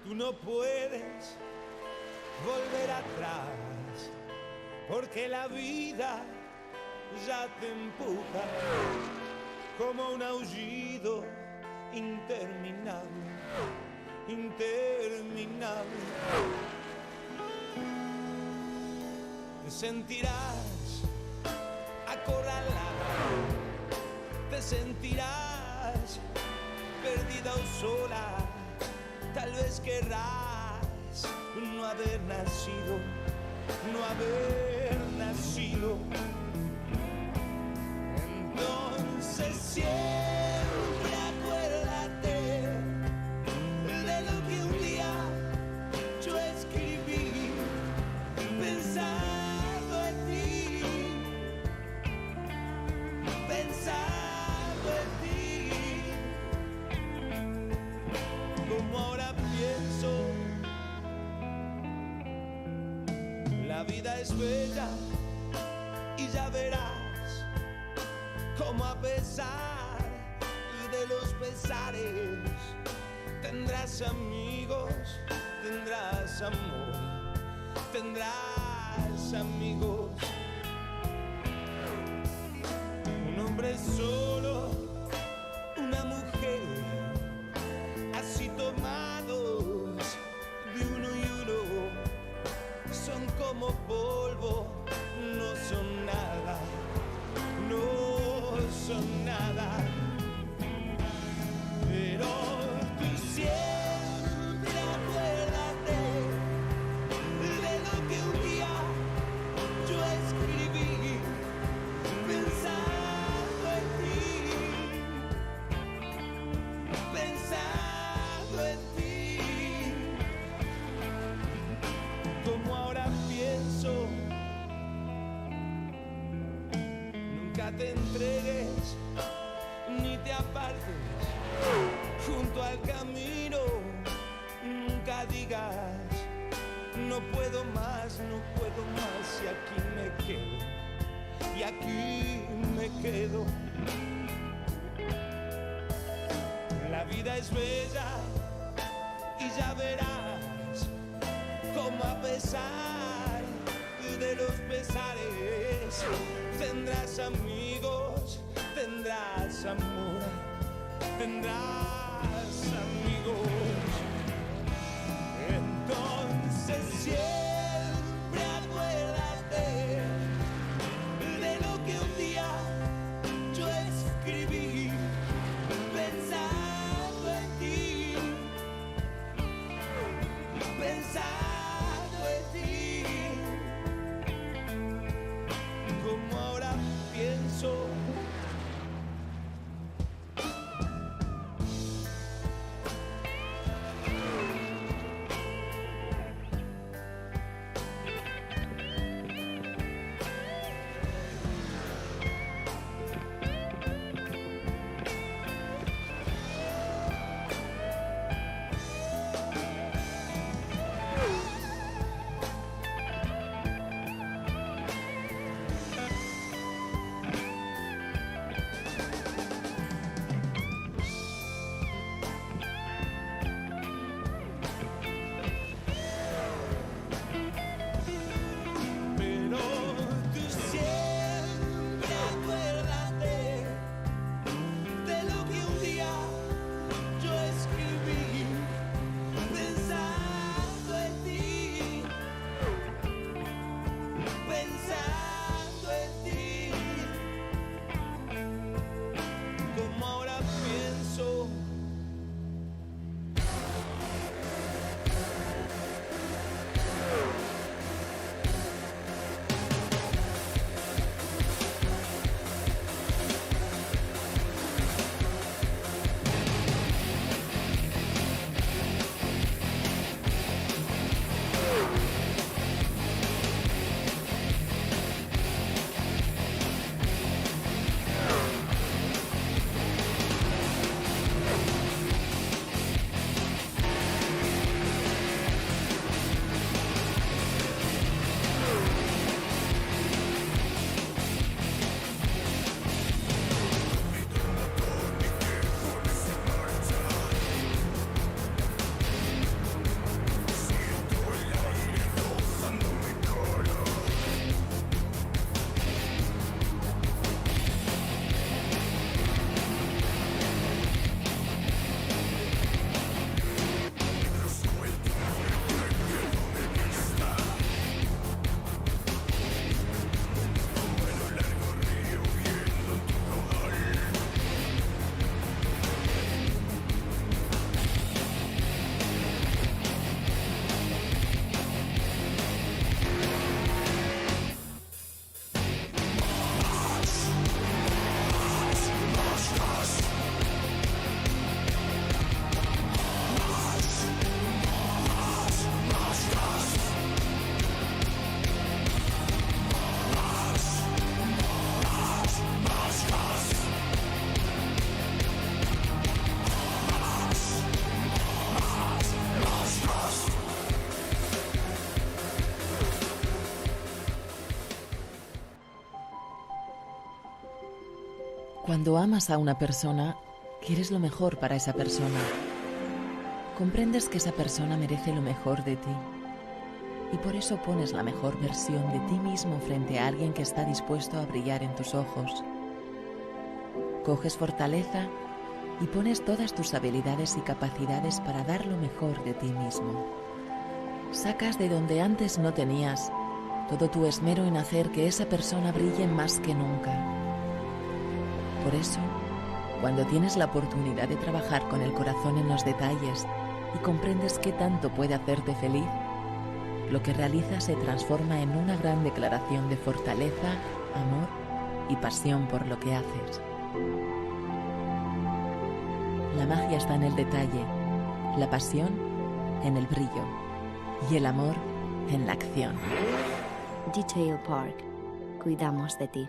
Tú no puedes volver atrás, porque la vida ya te empuja como un aullido interminable, interminable. Te sentirás acorralada, te sentirás perdida o sola. Tal vez querrás no haber nacido, no haber nacido. Entonces siempre acuérdate de lo que un día yo escribí, pensando en ti, pensando en ti. Como ahora pienso, la vida es bella y ya verás cómo a pesar de los pesares tendrás amigos, tendrás amor, tendrás amigos. Un hombre solo, una mujer, así tomados de uno y uno, son como polvo, no son nada, no son nada. Pero tú siempre acuérdate de lo que un día yo escribí, pensando en ti, pensando en ti. Como ahora pienso, nunca te entregues ni te apartes junto al camino. Nunca digas no puedo más, no puedo más, y aquí me quedo, y aquí me quedo. La vida es bella y ya verás cómo a pesar de los pesares tendrás amigos, tendrás amor, tendrás amigos. Entonces siempre acuérdate de lo que un día yo escribí, pensando en ti, pensando en ti. Como ahora pienso, Cuando amas a una persona, quieres lo mejor para esa persona. Comprendes que esa persona merece lo mejor de ti. Y por eso pones la mejor versión de ti mismo frente a alguien que está dispuesto a brillar en tus ojos. Coges fortaleza y pones todas tus habilidades y capacidades para dar lo mejor de ti mismo. Sacas de donde antes no tenías todo tu esmero en hacer que esa persona brille más que nunca. Por eso, cuando tienes la oportunidad de trabajar con el corazón en los detalles y comprendes qué tanto puede hacerte feliz, lo que realizas se transforma en una gran declaración de fortaleza, amor y pasión por lo que haces. La magia está en el detalle, la pasión en el brillo y el amor en la acción. Detail Park. Cuidamos de ti.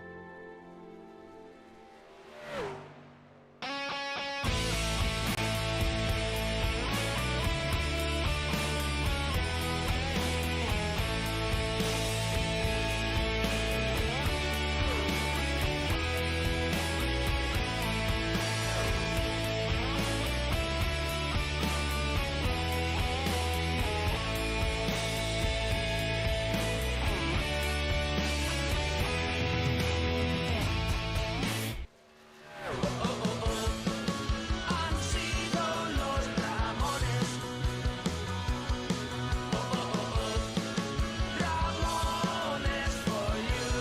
Han sido los Ramones. Ramones for you.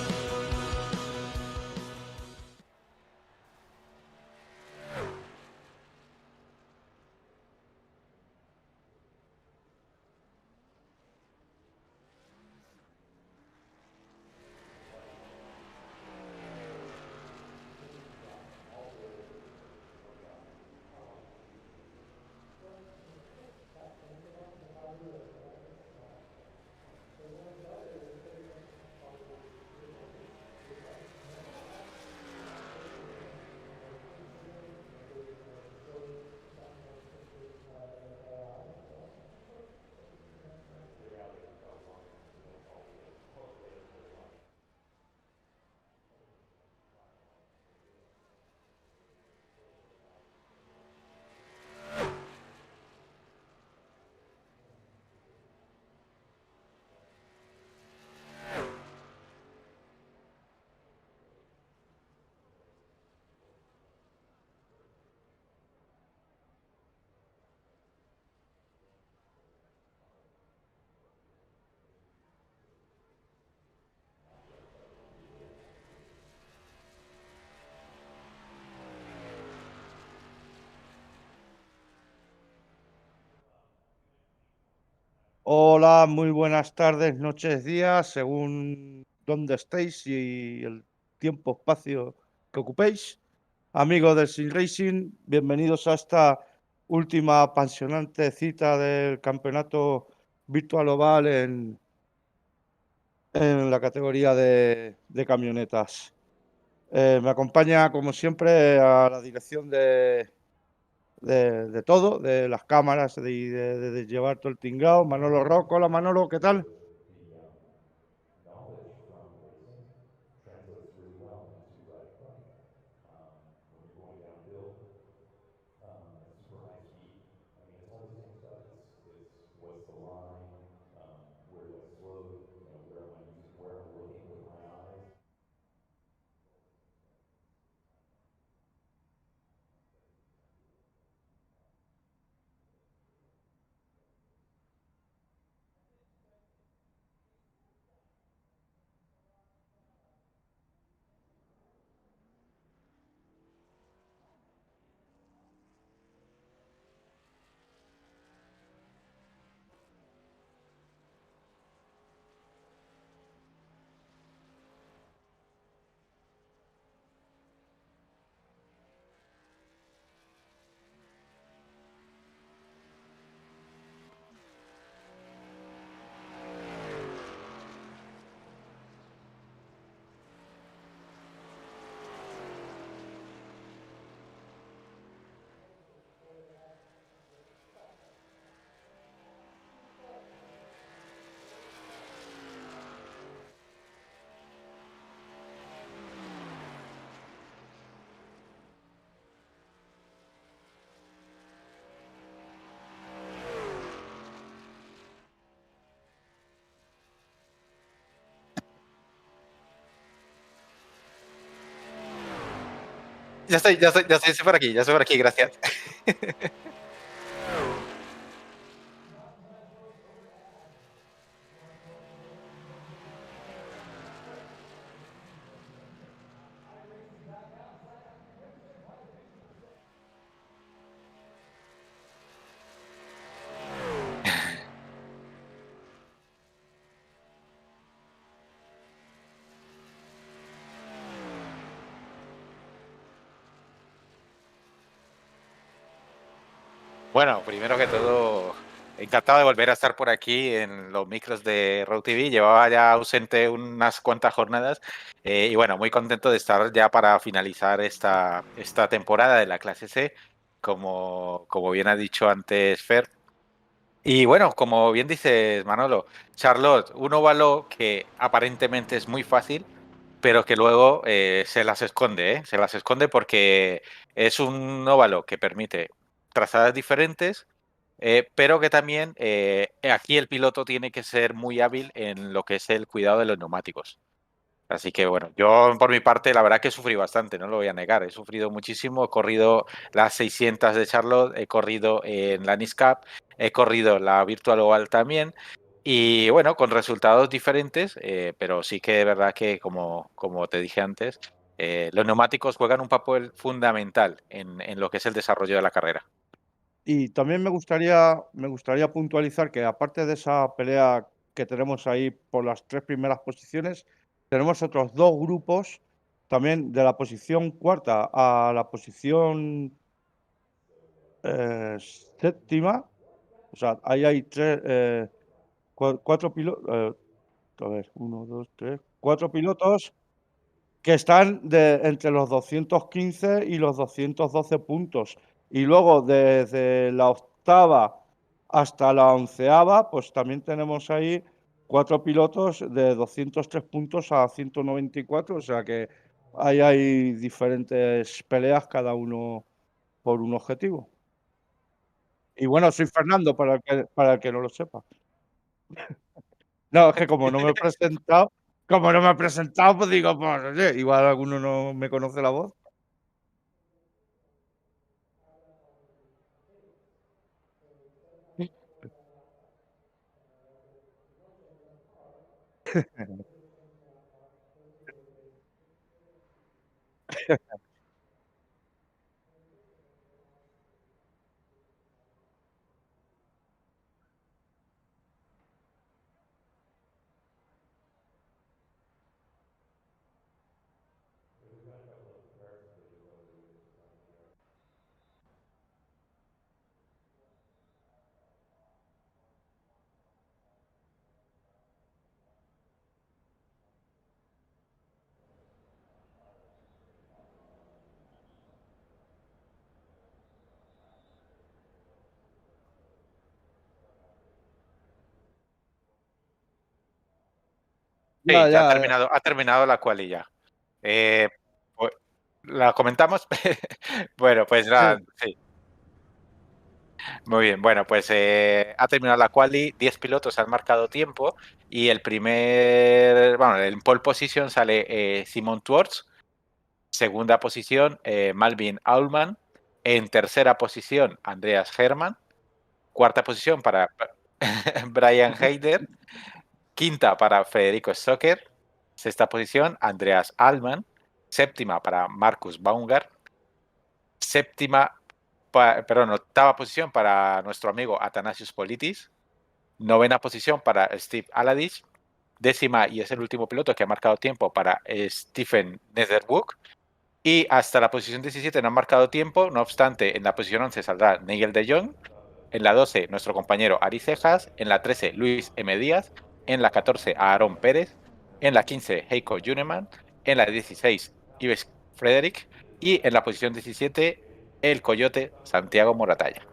Hola, muy buenas tardes, noches, días, según dónde estéis y el tiempo, espacio que ocupéis. Amigos del Sim Racing, bienvenidos a esta última apasionante cita del campeonato virtual oval en la categoría de camionetas. Me acompaña, como siempre, a la dirección de todo, de las cámaras y de llevar todo el tinglao. Manolo Rocco. Hola Manolo, ¿qué tal? Knowledge from racing translates really well into riding a bike. When you're going downhill at super high speed, I mean, it's all the same stuff. It's what's the line, where do I slow, where am I using, where am I looking with my eyes. estoy por aquí, gracias. Bueno, primero que todo, encantado de volver a estar por aquí en los micros de Road TV. Llevaba ya ausente unas cuantas jornadas y bueno, muy contento de estar ya para finalizar esta temporada de la clase C, como bien ha dicho antes Fer. Y bueno, como bien dices Manolo, Charlotte, un óvalo que aparentemente es muy fácil, pero que luego se las esconde, ¿eh? Se las esconde porque es un óvalo que permite trazadas diferentes, pero que también aquí el piloto tiene que ser muy hábil en lo que es el cuidado de los neumáticos. Así que bueno, yo por mi parte la verdad que sufrí bastante, no lo voy a negar, he sufrido muchísimo, he corrido las 600 de Charlotte, he corrido en la Nice Cup, he corrido la Virtual Oval también y bueno, con resultados diferentes, pero sí que es verdad que como te dije antes, los neumáticos juegan un papel fundamental en lo que es el desarrollo de la carrera. Y también me gustaría puntualizar que aparte de esa pelea que tenemos ahí por las 3 primeras posiciones, tenemos otros 2 grupos también de la posición cuarta a la posición, séptima. O sea, ahí hay 3, 4 pilotos, a ver, 1, 2, 3, 4 pilotos que están entre los 215 y los 212 puntos. Y luego desde la octava hasta la onceava, pues también tenemos ahí 4 pilotos de 203 puntos a 194, o sea que ahí hay diferentes peleas, cada uno por un objetivo. Y bueno, soy Fernando, para el que no lo sepa. No, es que como no me he presentado, pues digo, pues oye, igual alguno no me conoce la voz. Sí, Ya, ya ya, ha terminado la quali ya. Eh, pues, ¿la comentamos? Bueno, pues nada, sí. sí. Muy bien, bueno, pues ha terminado la quali, 10 pilotos han marcado tiempo y bueno, en pole position sale Simon Twards, segunda posición Malvin Aulman, en tercera posición Andreas Hermann, cuarta posición para Brian Heider, quinta para Federico Stocker, sexta posición Andreas Allman, séptima para Marcus Baumgart, octava posición para nuestro amigo Athanasius Politis, novena posición para Steve Aladich, décima y es el último piloto que ha marcado tiempo para Stephen Netherwood. Y hasta la posición 17 no han marcado tiempo, no obstante, en la posición 11 saldrá Nigel de Jong, en la 12 nuestro compañero Ari Cejas, en la 13 Luis M. Díaz, en la 14 Aarón Pérez, en la 15 Heiko Juneman, en la 16 Ives Frederick y en la posición 17 el Coyote Santiago Moratalla.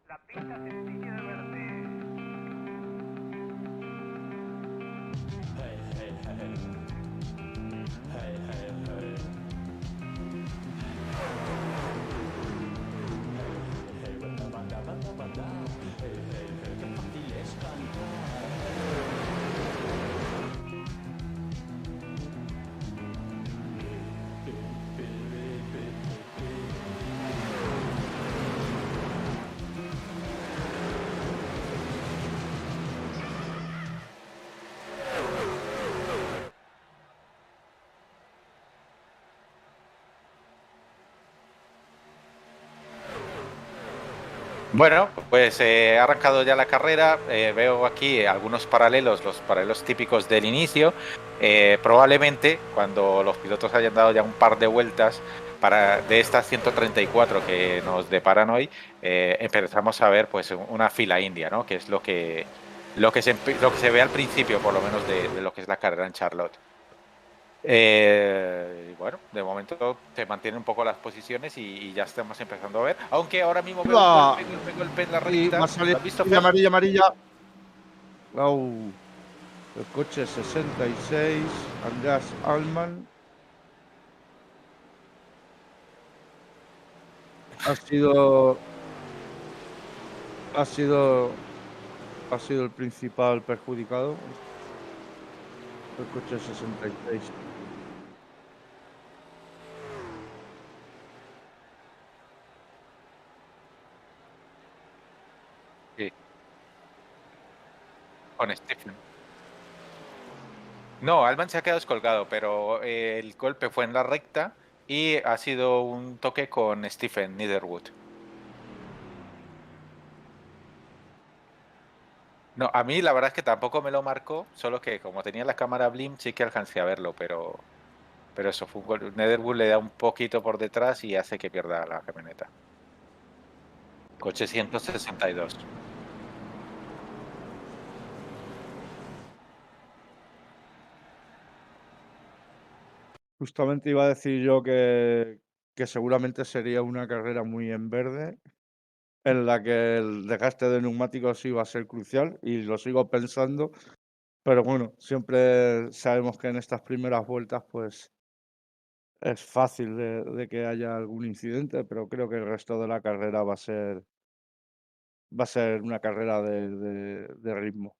La pista se tiñe de verde. Bueno, pues ha arrancado ya la carrera. Veo aquí algunos paralelos, los paralelos típicos del inicio. Probablemente cuando los pilotos hayan dado ya un par de vueltas de estas 134 que nos deparan hoy, empezamos a ver pues una fila india, ¿no? Que es lo que se ve al principio, por lo menos, de lo que es la carrera en Charlotte. Bueno, de momento se mantienen un poco las posiciones y ya estamos empezando a ver. Aunque ahora mismo veo Va. golpe en la Y recta. va a salir ¿Lo has visto, y Fer? amarilla, amarilla. Au. El coche 66, Andreas Alman. Ha sido el principal perjudicado. El coche 66. Sí, con Stephen. No, Alban se ha quedado descolgado, pero el golpe fue en la recta y ha sido un toque con Stephen Netherwood. No, a mí la verdad es que tampoco me lo marcó, solo que como tenía la cámara Blim sí que alcancé a verlo, pero eso fue un gol. Netherwood le da un poquito por detrás y hace que pierda la camioneta. Coche 162. Justamente iba a decir yo que seguramente sería una carrera muy en verde, en la que el desgaste de neumáticos iba a ser crucial, y lo sigo pensando. Pero bueno, siempre sabemos que en estas primeras vueltas, pues es fácil de que haya algún incidente, pero creo que el resto de la carrera va a ser una carrera de ritmo.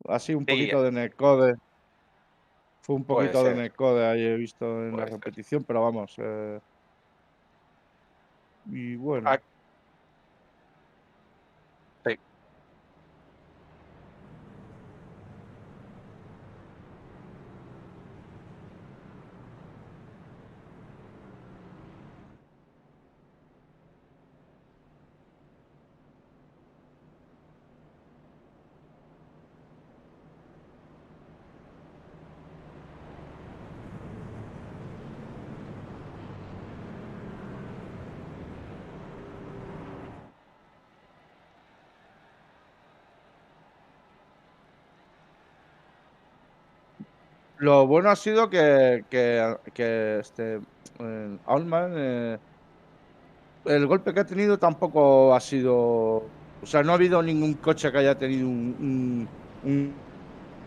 Así un Sí, poquito de netcode, fue un puede poquito de ser, netcode ahí he visto en la puede ser. repetición, pero vamos, y bueno. Ah, sí. Lo bueno ha sido Allman, el golpe que ha tenido tampoco ha sido, o sea, no ha habido ningún coche que haya tenido un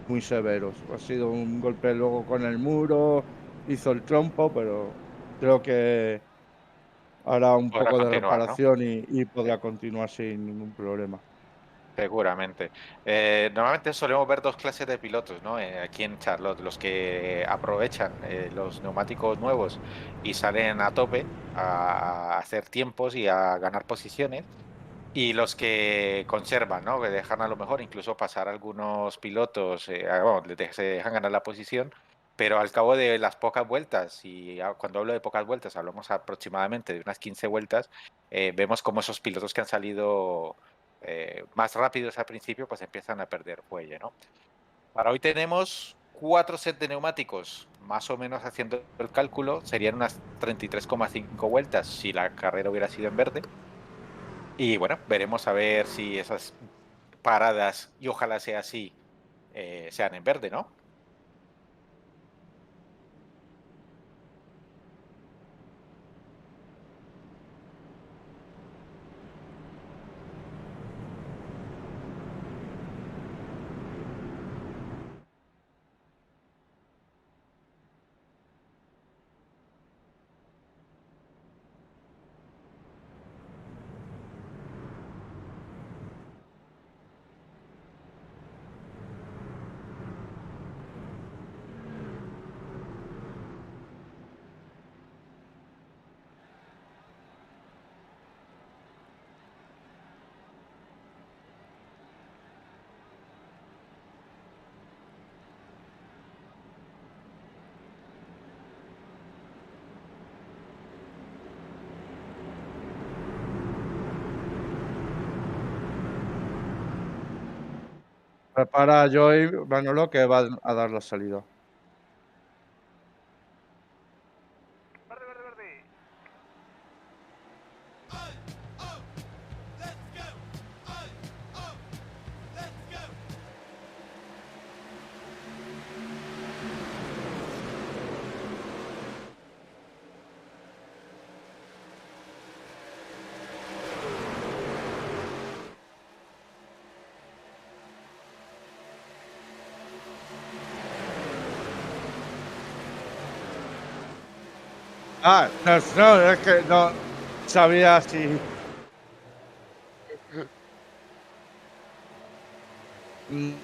muy severos. Ha sido un golpe luego con el muro, hizo el trompo, pero creo que hará un Podrá poco de continuar, ¿no? reparación y podrá continuar sin ningún problema. Seguramente. Normalmente solemos ver dos clases de pilotos, ¿no? Aquí en Charlotte, los que aprovechan los neumáticos nuevos y salen a tope a hacer tiempos y a ganar posiciones, y los que conservan, ¿no? Que dejan a lo mejor incluso pasar algunos pilotos, bueno, se dejan ganar la posición, pero al cabo de las pocas vueltas, y cuando hablo de pocas vueltas, hablamos aproximadamente de unas 15 vueltas, vemos como esos pilotos que han salido más rápidos al principio, pues empiezan a perder fuelle, ¿no? Para hoy tenemos 4 sets de neumáticos, más o menos haciendo el cálculo, serían unas 33,5 vueltas si la carrera hubiera sido en verde. Y bueno, veremos a ver si esas paradas, y ojalá sea así, sean en verde, ¿no? Prepara a Joy Manolo que va a dar la salida. Verde, verde, verde. Ah, no, no, es que no sabía si. No.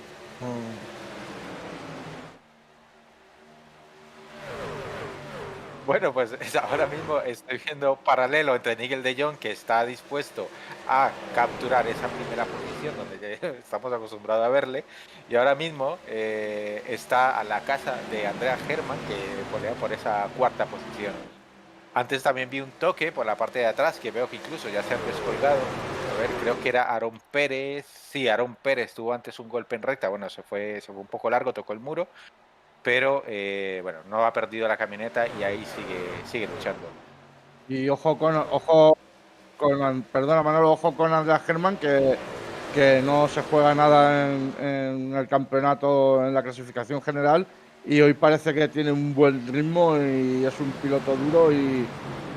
Bueno, pues ahora mismo estoy viendo paralelo entre Nigel de Jong, que está dispuesto a capturar esa primera posición donde ya estamos acostumbrados a verle, y ahora mismo está a la casa de Andrea Herman, que pelea por esa cuarta posición. Antes también vi un toque por la parte de atrás, que veo que incluso ya se han descolgado. A ver, creo que era Aarón Pérez. Sí, Aarón Pérez tuvo antes un golpe en recta. Bueno, se fue un poco largo, tocó el muro, pero bueno, no ha perdido la camioneta y ahí sigue luchando. Y perdona Manolo, ojo con Andrea Germán que no se juega nada en el campeonato, en la clasificación general, y hoy parece que tiene un buen ritmo y es un piloto duro y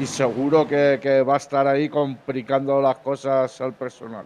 seguro que va a estar ahí complicando las cosas al personal.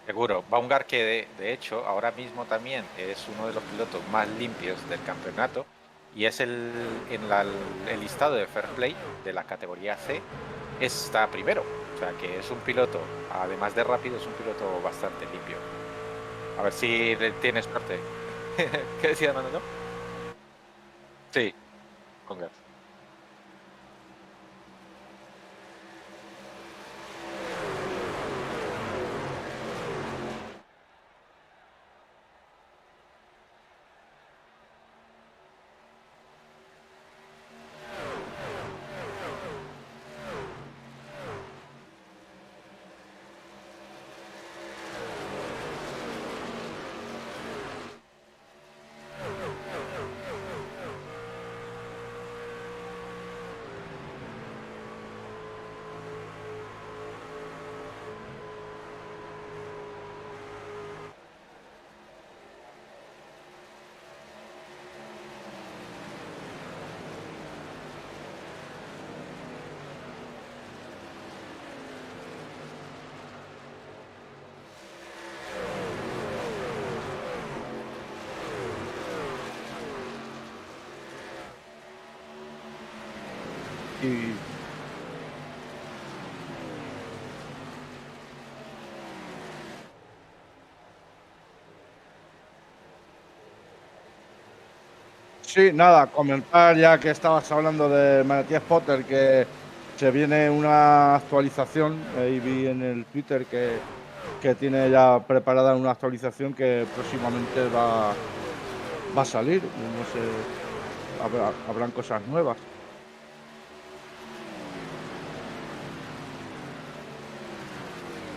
Seguro. Baumgart, que de hecho ahora mismo también es uno de los pilotos más limpios del campeonato y es el listado de Fair Play de la categoría C, está primero. O sea que es un piloto, además de rápido, es un piloto bastante limpio. A ver si tienes suerte. ¿Qué decías, Manolo? Sí, Baumgart. Y sí, nada, comentar ya que estabas hablando de Matías Potter, que se viene una actualización. Ahí vi en el Twitter que tiene ya preparada una actualización que próximamente va a salir. No sé, habrán cosas nuevas.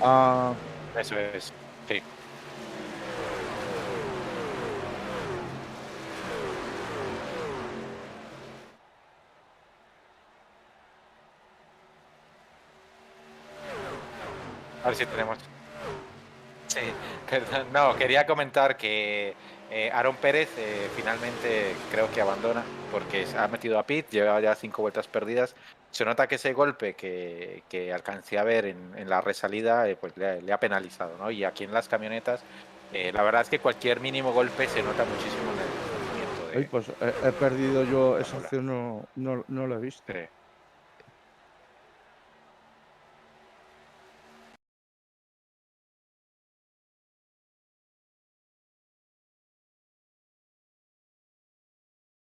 Ah, Eso es. Sí. A ver si tenemos. Sí, perdón. No, quería comentar que Aaron Pérez finalmente creo que abandona porque se ha metido a pit, lleva ya 5 vueltas perdidas. Se nota que ese golpe que alcancé a ver en la resalida pues le ha penalizado, ¿no? Y aquí en las camionetas, la verdad es que cualquier mínimo golpe se nota muchísimo en el rendimiento ay, de pues he perdido yo la esa bola. acción, no la he visto. Sí.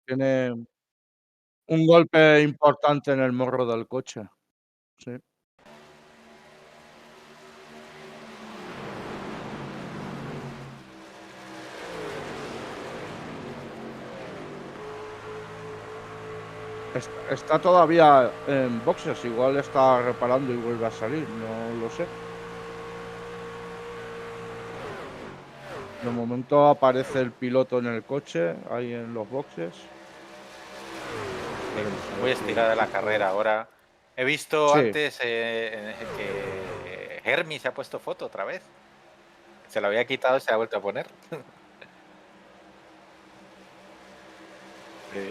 Tiene un golpe importante en el morro del coche. Sí. Está todavía en boxes, igual está reparando y vuelve a salir, no lo sé. De momento aparece el piloto en el coche, ahí en los boxes. Veremos a ver Muy si estirada la puede. carrera ahora. He visto Sí, antes que Hermi se ha puesto foto otra vez. Se lo había quitado y se ha vuelto a poner. Sí.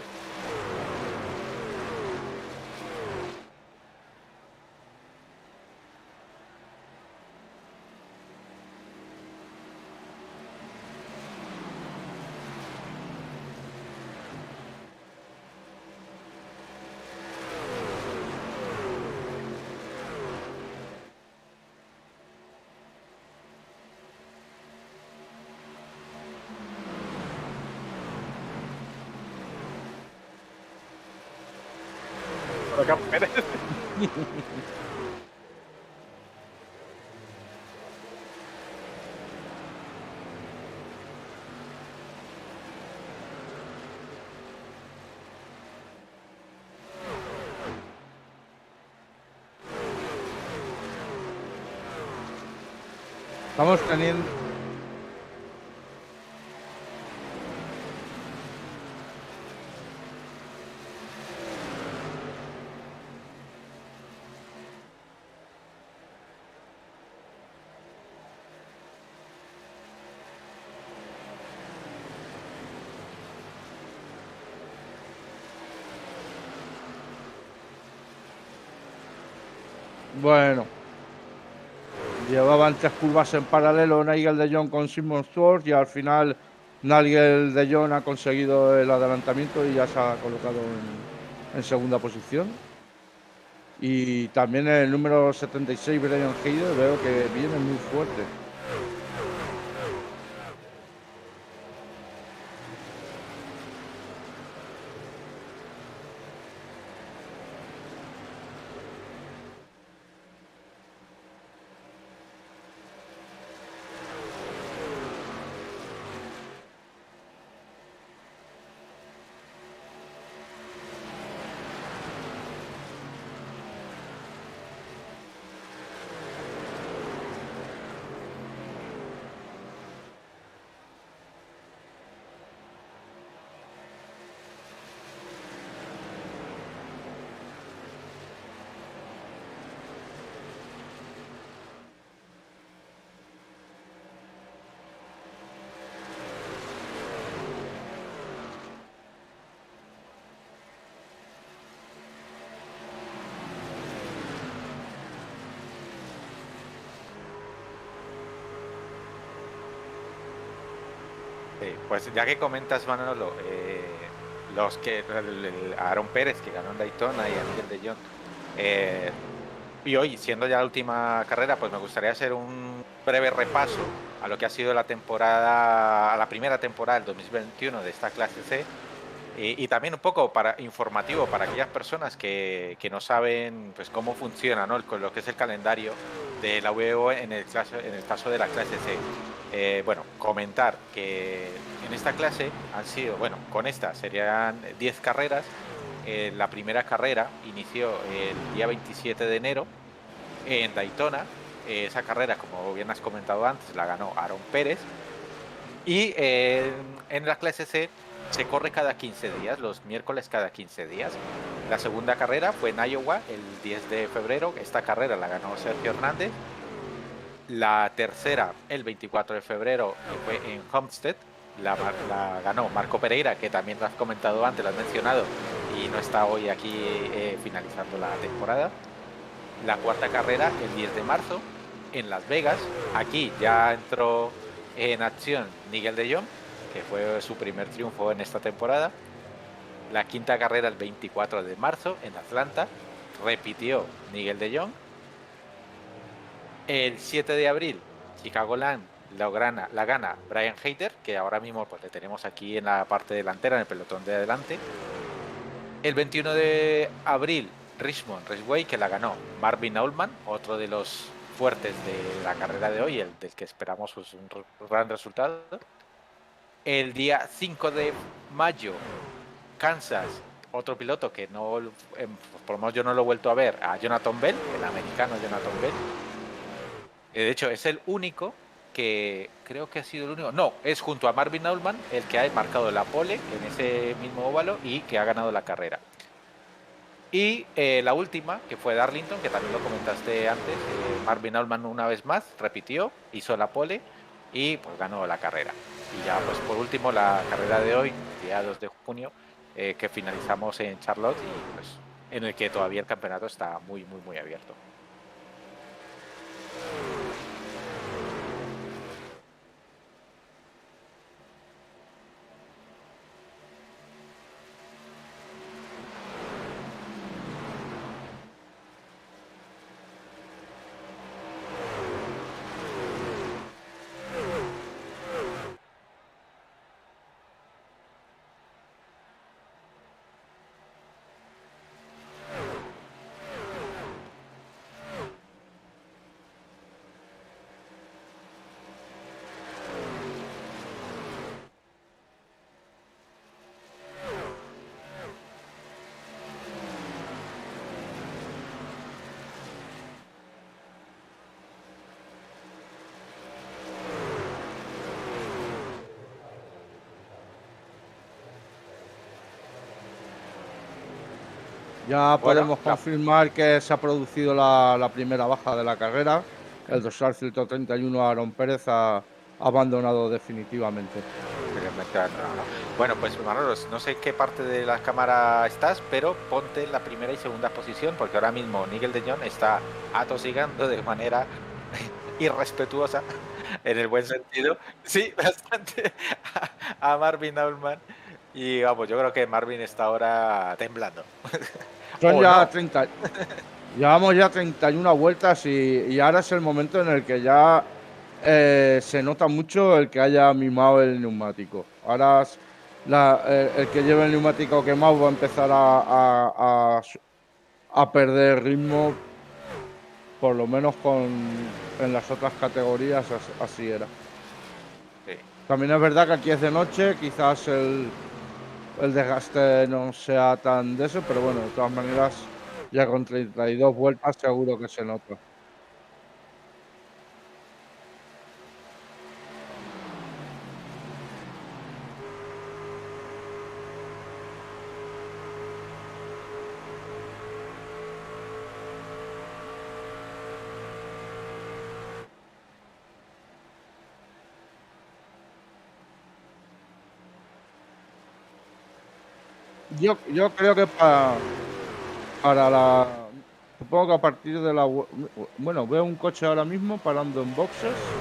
Por acá, Pérez. estamos teniendo. Bueno, Llevaban 3 curvas en paralelo Nigel de Jong con Simon Stewart y al final Nigel de Jong ha conseguido el adelantamiento y ya se ha colocado en segunda posición. Y también el número 76, Brian Heider, veo que viene muy fuerte. Sí, pues ya que comentas, Manolo, Aaron Pérez, que ganó en Daytona, y Ángel de Jong, y hoy, siendo ya la última carrera, pues me gustaría hacer un breve repaso a lo que ha sido la primera temporada del 2021 de esta clase C, y también un poco informativo para aquellas personas que no saben pues cómo funciona, ¿no? Con lo que es el calendario de la VO en el caso de la clase C. Bueno, comentar que en esta clase han sido, bueno, con esta serían 10 carreras. La primera carrera inició el día 27 de enero en Daytona. Esa carrera, como bien has comentado antes, la ganó Aaron Pérez. Y en la clase C se corre cada 15 días, los miércoles cada 15 días. La segunda carrera fue en Iowa el 10 de febrero. Esta carrera la ganó Sergio Hernández. La tercera, el 24 de febrero, que fue en Homestead, la ganó Marco Pereira, que también lo has comentado antes, lo has mencionado, y no está hoy aquí finalizando la temporada. La cuarta carrera, el 10 de marzo, en Las Vegas. Aquí ya entró en acción Nigel de Jong, que fue su primer triunfo en esta temporada. La quinta carrera, el 24 de marzo, en Atlanta, repitió Nigel de Jong. El 7 de abril, Chicagoland la gana Brian Heider, que ahora mismo pues, le tenemos aquí en la parte delantera, en el pelotón de adelante. El 21 de abril, Richmond Raceway, que la ganó Marvin Ullman, otro de los fuertes de la carrera de hoy, el del que esperamos pues, un gran resultado. El día 5 de mayo, Kansas, otro piloto que no, por lo menos yo no lo he vuelto a ver, a Jonathan Bell, el americano Jonathan Bell. De hecho, es el único que creo que ha sido el único. No, es junto a Marvin Ullman el que ha marcado la pole en ese mismo óvalo y que ha ganado la carrera. Y la última, que fue Darlington, que también lo comentaste antes, Marvin Ullman una vez más repitió, hizo la pole y pues ganó la carrera. Y ya pues por último la carrera de hoy, día 2 de junio, que finalizamos en Charlotte y pues en el que todavía el campeonato está muy abierto. Ya podemos confirmar que se ha producido la primera baja de la carrera. El dorsal 131 Aaron Pérez ha abandonado definitivamente. Bueno, pues Manolo, no sé en qué parte de la cámara estás, pero ponte en la primera y segunda posición, porque ahora mismo Nigel de Jong está atosigando de manera irrespetuosa, en el buen sentido. Sí, bastante a Marvin Allman. Y vamos, yo creo que Marvin está ahora temblando. Son O ya no. 30. Llevamos ya 31 vueltas y ahora es el momento en el que ya se nota mucho el que haya mimado el neumático. Ahora el que lleve el neumático quemado va a empezar a perder ritmo, por lo menos en las otras categorías así era. Sí. También es verdad que aquí es de noche, quizás el desgaste no sea tan de eso, pero bueno, de todas maneras, ya con 32 vueltas seguro que se nota. Yo creo que para la supongo que a partir de la bueno, veo un coche ahora mismo parando en boxes.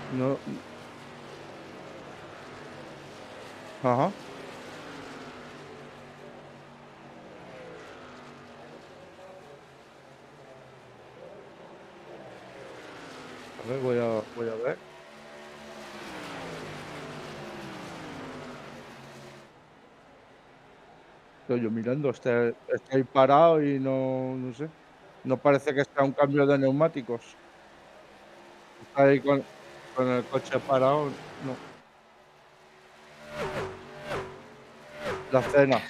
No, ajá. A ver, voy a ver. Estoy yo mirando, está ahí parado y no sé. No parece que sea un cambio de neumáticos. Está ahí con el coche parado, no. La cena.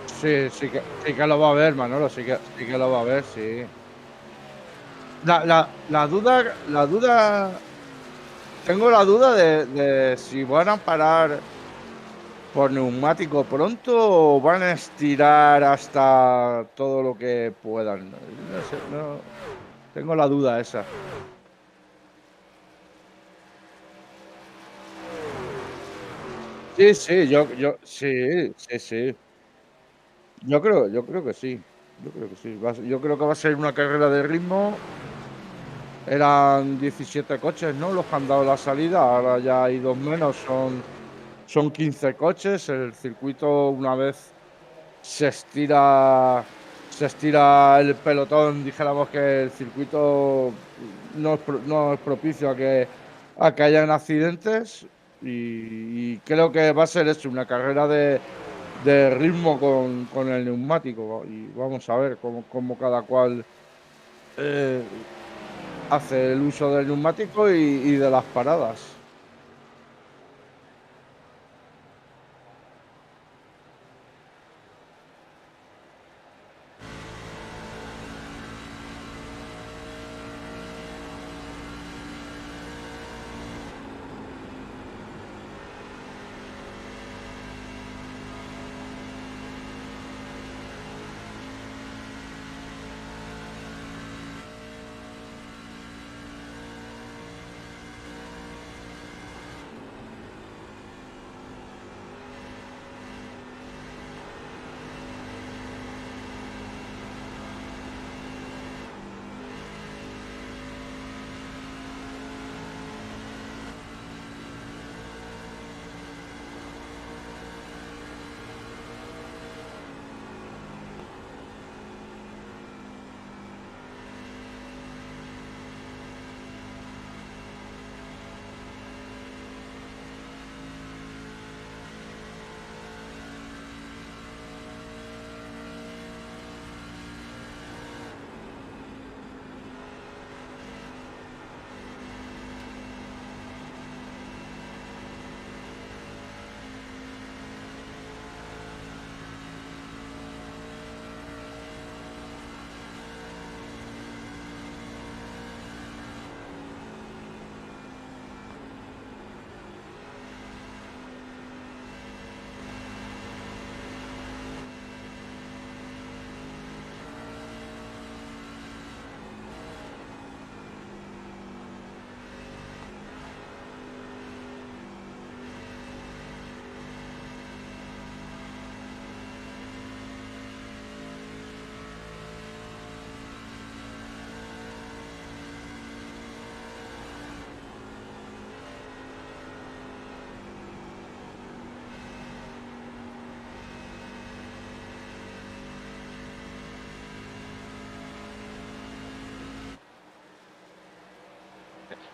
Sí, sí que lo va a ver, Manolo, sí que lo va a ver, sí. La duda tengo la duda de si van a parar por neumático pronto o van a estirar hasta todo lo que puedan. No sé, tengo la duda esa. Sí, sí, sí. Yo creo que sí. Yo creo que sí. Yo creo que va a ser una carrera de ritmo. Eran 17 coches, ¿no? Los que han dado la salida. Ahora ya hay dos menos, son 15 coches. El circuito, una vez se estira, se estira el pelotón, dijéramos que el circuito no es propicio a que hayan accidentes. Y creo que va a ser eso, una carrera de ritmo con el neumático. Y vamos a ver cómo cada cual eh, hace el uso del neumático y de las paradas.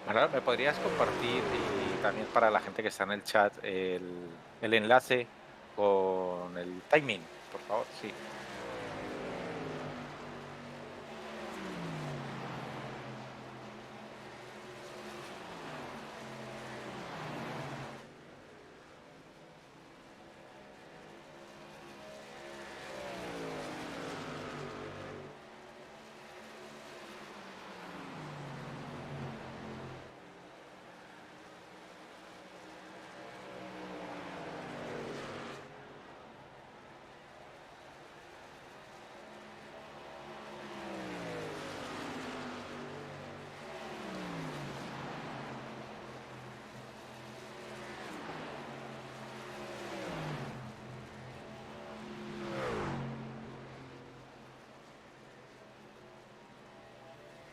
Manuel, ¿me podrías compartir y también para la gente que está en el chat el enlace con el timing, por favor? Sí.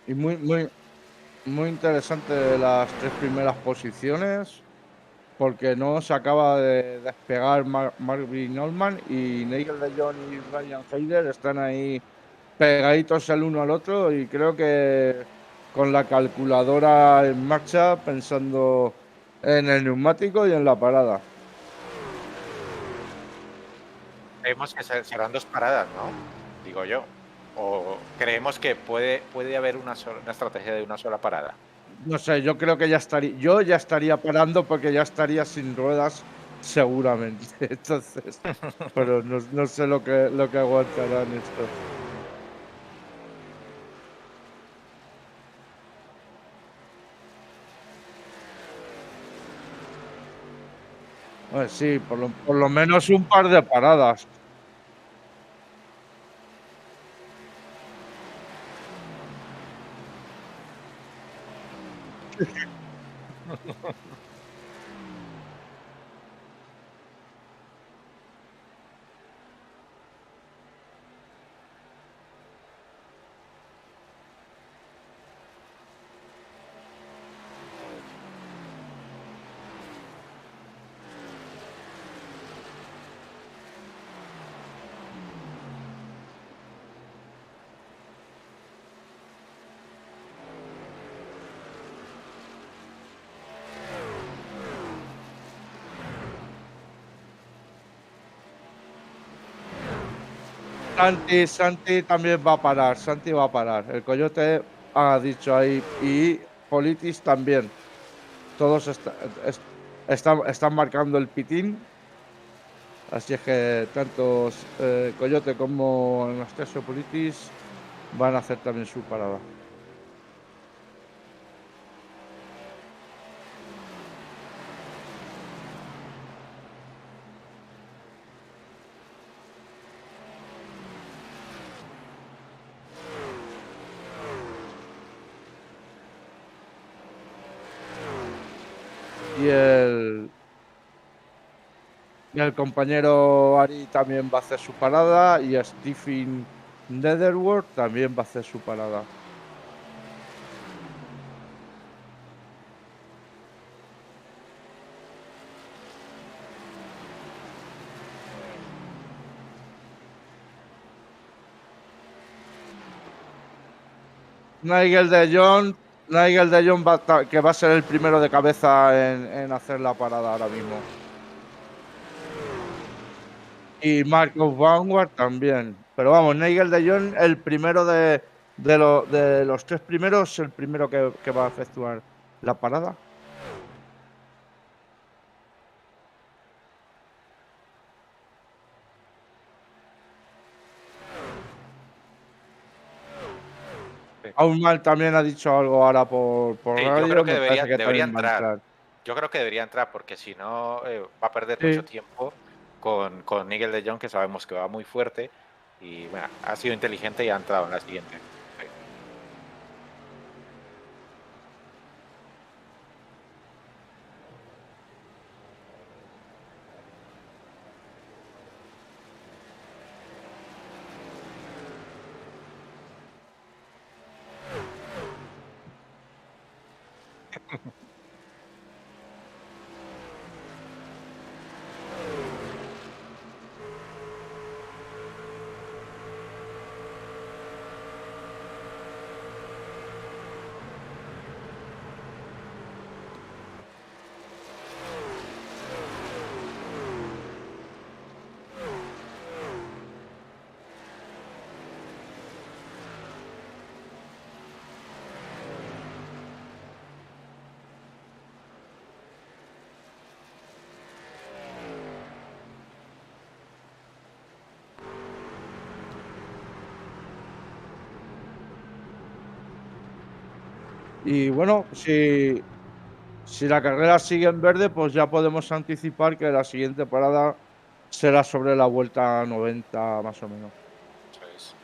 Y muy interesante las tres primeras posiciones, porque no se acaba de despegar Marvin Oldman y Nigel de Jong y Ryan Hayder están ahí pegaditos el uno al otro y creo que con la calculadora en marcha pensando en el neumático y en la parada. Creemos que serán 2 paradas, ¿no? Digo yo. ¿O creemos que puede haber una estrategia de una sola parada? No sé, yo creo que yo ya estaría parando porque ya estaría sin ruedas seguramente. Entonces, pero no sé lo que aguantarán estos. Pues sí, por lo menos un par de paradas. Santi también va a parar, Santi va a parar. El Coyote ha dicho ahí y Politis también. Todos están marcando el pitín. Así es que tanto Coyote como Anastasio Politis van a hacer también su parada. Y el compañero Ari también va a hacer su parada y Stephen Netherworld también va a hacer su parada. Nigel de Jong que va a ser el primero de cabeza en hacer la parada ahora mismo. Y Marcus Vanguard también. Pero vamos, Nigel de Jong, el primero de los tres primeros, el primero que va a efectuar la parada. Aún mal también ha dicho algo ahora por Sí, yo radio, creo que me parece que debería también va a entrar. entrar. Yo creo que debería entrar porque si no va a perder mucho Sí. tiempo con Nigel de Jong, que sabemos que va muy fuerte. Y bueno, ha sido inteligente y ha entrado en la siguiente. Sí. Y bueno, si la carrera sigue en verde, pues ya podemos anticipar que la siguiente parada será sobre la vuelta 90 más o menos. Eso es.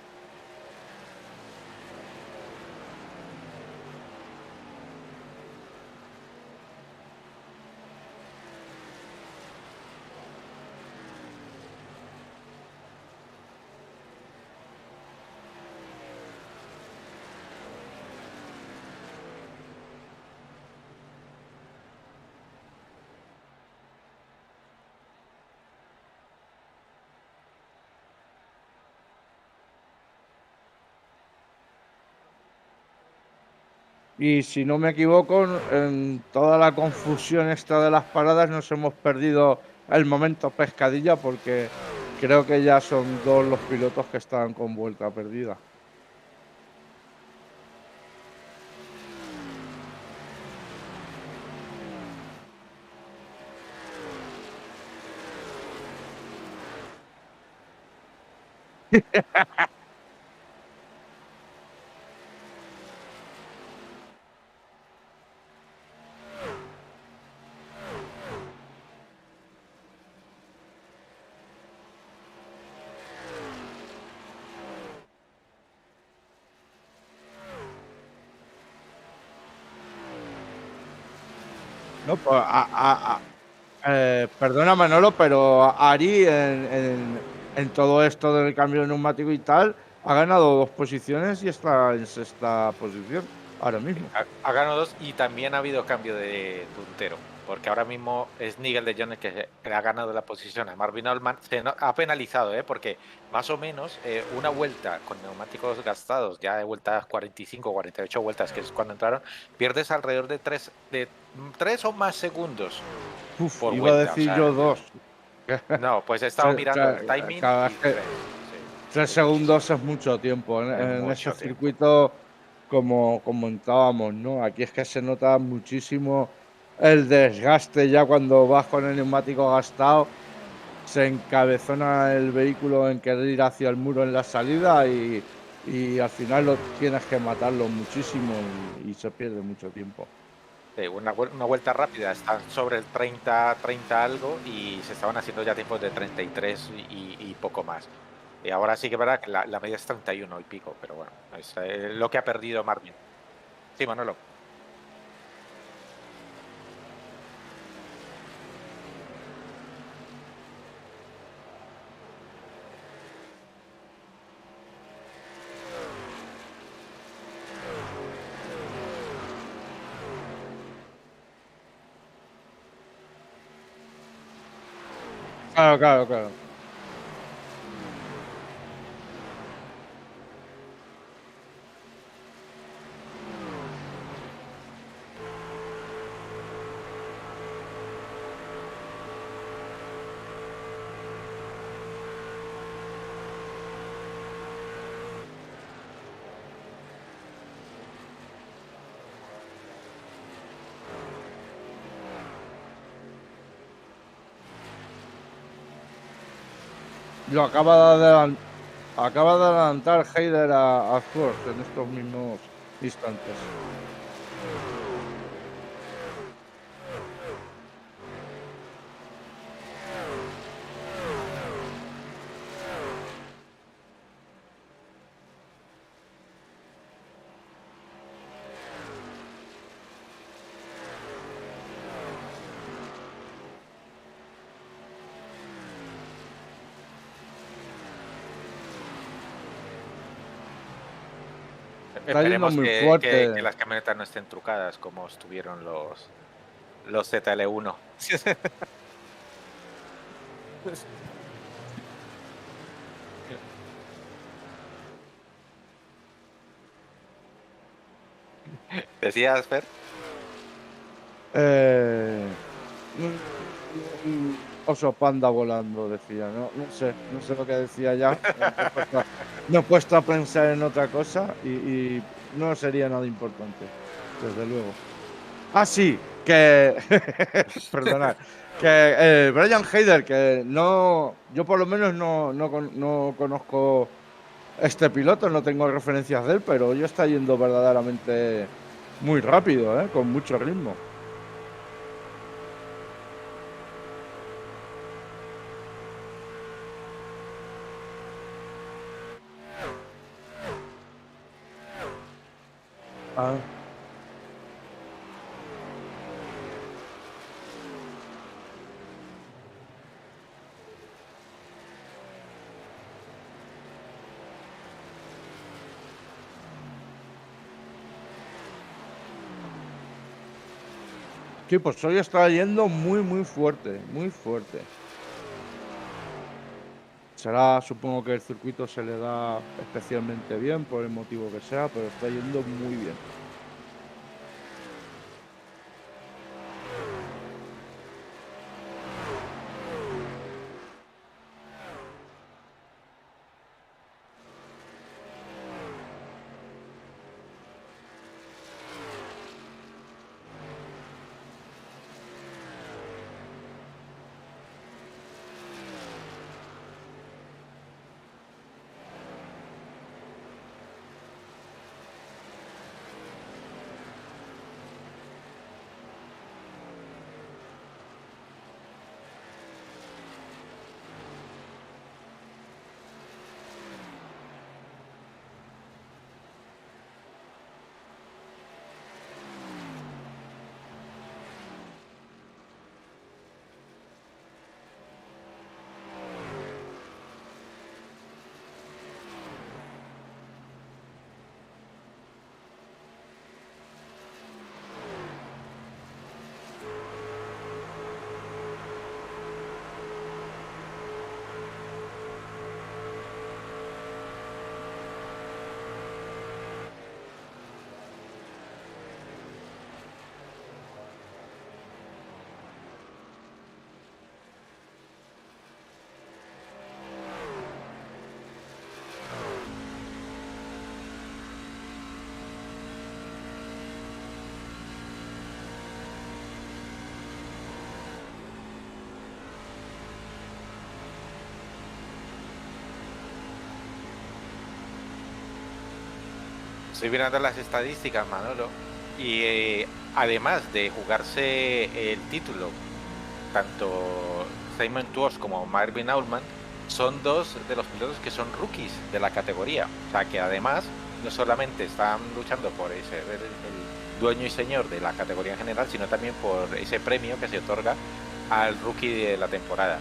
Y si no me equivoco, en toda la confusión esta de las paradas nos hemos perdido el momento pescadilla porque creo que ya son dos los pilotos que están con vuelta perdida. No, pues perdona Manolo, pero Ari en todo esto del cambio de neumático y tal, ha ganado 2 posiciones y está en sexta posición ahora mismo. Ha ganado 2 y también ha habido cambio de puntero, porque ahora mismo es Nigel de Jong el que ha ganado la posición a Marvin Allman. Ha penalizado, porque más o menos una vuelta con neumáticos gastados, ya de vueltas 45, 48 vueltas, que es cuando entraron, pierdes alrededor de 3 o más segundos Uf, por iba a vuelta. decir yo 2. No, pues he estado mirando el timing Cada y vez que 3 segundos es mucho tiempo. En mucho ese tiempo. circuito, como comentábamos, ¿no? Aquí es que se nota muchísimo el desgaste ya cuando vas con el neumático gastado. Se encabezona el vehículo en querer ir hacia el muro en la salida y al final lo tienes que matarlo muchísimo y se pierde mucho tiempo. Una vuelta rápida, están sobre el 30 algo y se estaban haciendo ya tiempos de 33 y poco más. Y ahora sí que es verdad que la media es 31 y pico, pero bueno, es lo que ha perdido Marvin. Sí, Manolo. Claro, claro, claro. Lo acaba de adelantar Heider a Swords en estos mismos instantes. Está yendo Esperemos muy que fuerte. las camionetas no estén trucadas como estuvieron los ZL1. ¿Decías, Fer? Un oso panda volando, decía, ¿no? No sé lo que decía ya. Me he puesto a pensar en otra cosa y no sería nada importante, desde luego. Ah, sí, que. Perdonad. Que Brian Heider, que no. Yo por lo menos no conozco este piloto, no tengo referencias de él, pero hoy está yendo verdaderamente Muy rápido, con mucho ritmo. Ah. Sí, pues hoy está yendo muy fuerte, muy fuerte. Será, supongo que el circuito se le da especialmente bien por el motivo que sea, pero está yendo muy bien. Estoy mirando las estadísticas, Manolo, y además de jugarse el título, tanto Simon Tuos como Marvin Aullman son dos de los pilotos que son rookies de la categoría. O sea que además no solamente están luchando por ser el dueño y señor de la categoría en general, sino también por ese premio que se otorga al rookie de la temporada.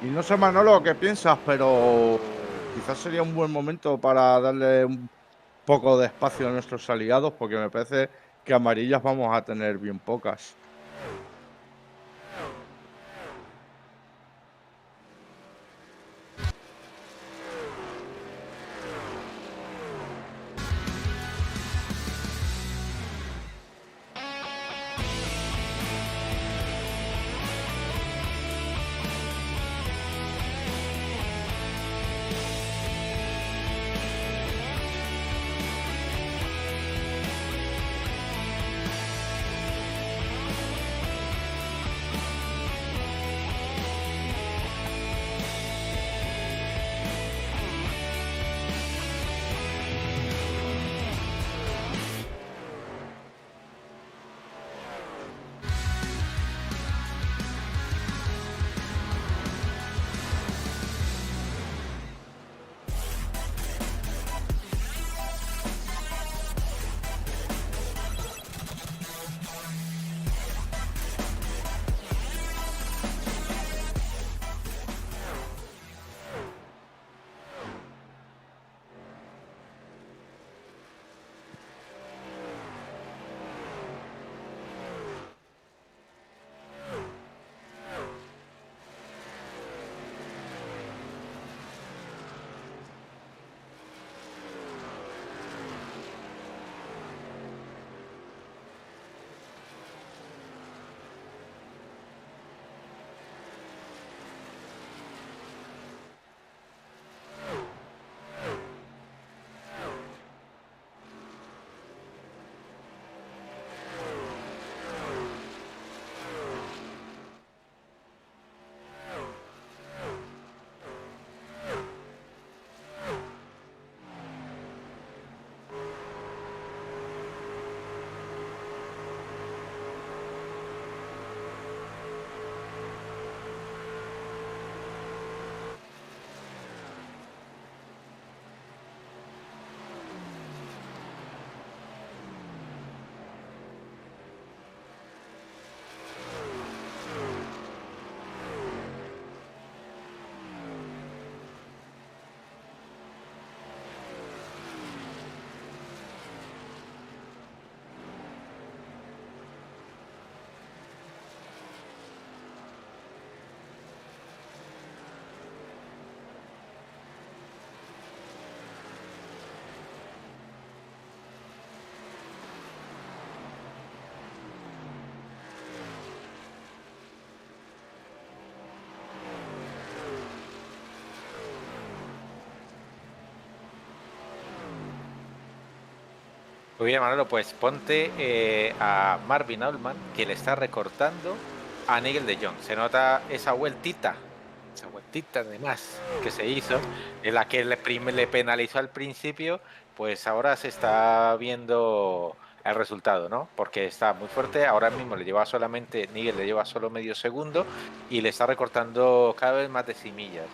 Y no sé, Manolo, qué piensas, pero quizás sería un buen momento para darle un poco de espacio a nuestros aliados, porque me parece que amarillas vamos a tener bien pocas. Muy bien, Manolo, pues ponte a Marvin Allman, que le está recortando a Nigel de Jong. Se nota esa vueltita de más que se hizo, en la que le penalizó al principio, pues ahora se está viendo el resultado, ¿no? Porque está muy fuerte, ahora mismo Nigel le lleva solo medio segundo y le está recortando cada vez más decimillas,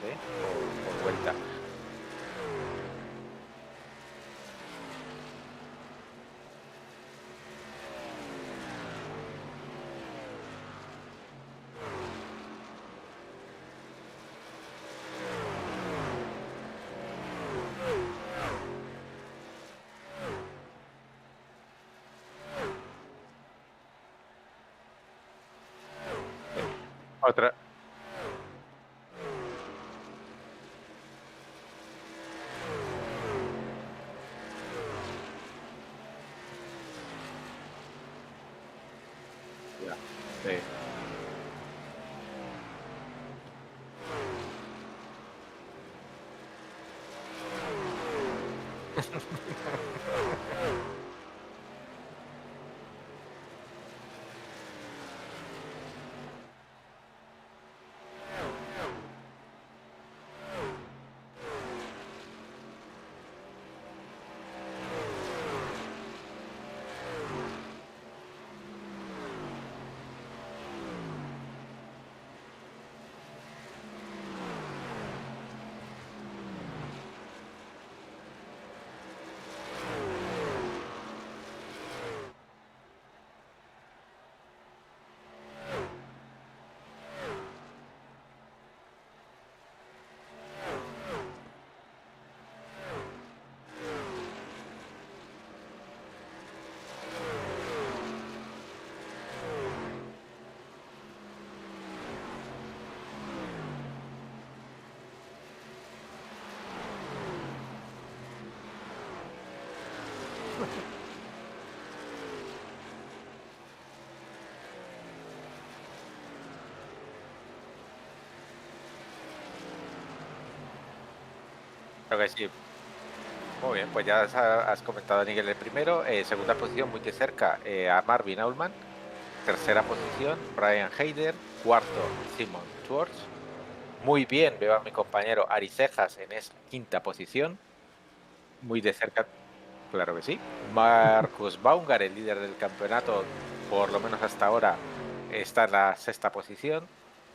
por vuelta. Otra. Ya, sí. Creo que sí. Muy bien, pues ya has comentado a Nigel el primero. Segunda posición, muy de cerca, a Marvin Allman. Tercera posición, Brian Heider. Cuarto, Simon Schwartz. Muy bien, veo a mi compañero Ari Cejas en esa quinta posición. Muy de cerca, claro que sí. Marcus Baumgart, el líder del campeonato, por lo menos hasta ahora, está en la sexta posición.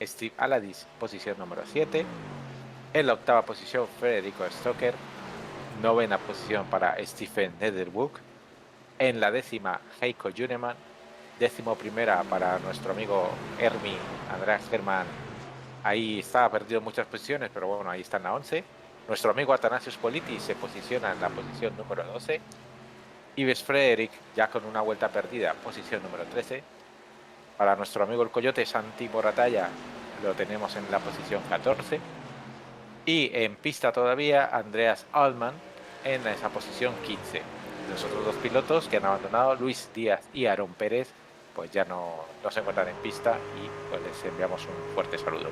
Steve Aladis, posición número 7. En la octava posición, Federico Stoker. Novena posición para Stephen Netherwood. En la décima, Heiko Juneman. Décimo primera para nuestro amigo Andreas Hermann. Ahí está, ha perdido muchas posiciones, pero bueno, ahí está en la 11. Nuestro amigo Athanasius Politi se posiciona en la posición número 12. Yves Frederick, ya con una vuelta perdida, posición número 13. Para nuestro amigo el Coyote, Santi Moratalla, lo tenemos en la posición 14. Y en pista todavía, Andreas Allman en esa posición 15. Los otros dos pilotos que han abandonado, Luis Díaz y Aaron Pérez, pues ya no se encuentran en pista y pues les enviamos un fuerte saludo.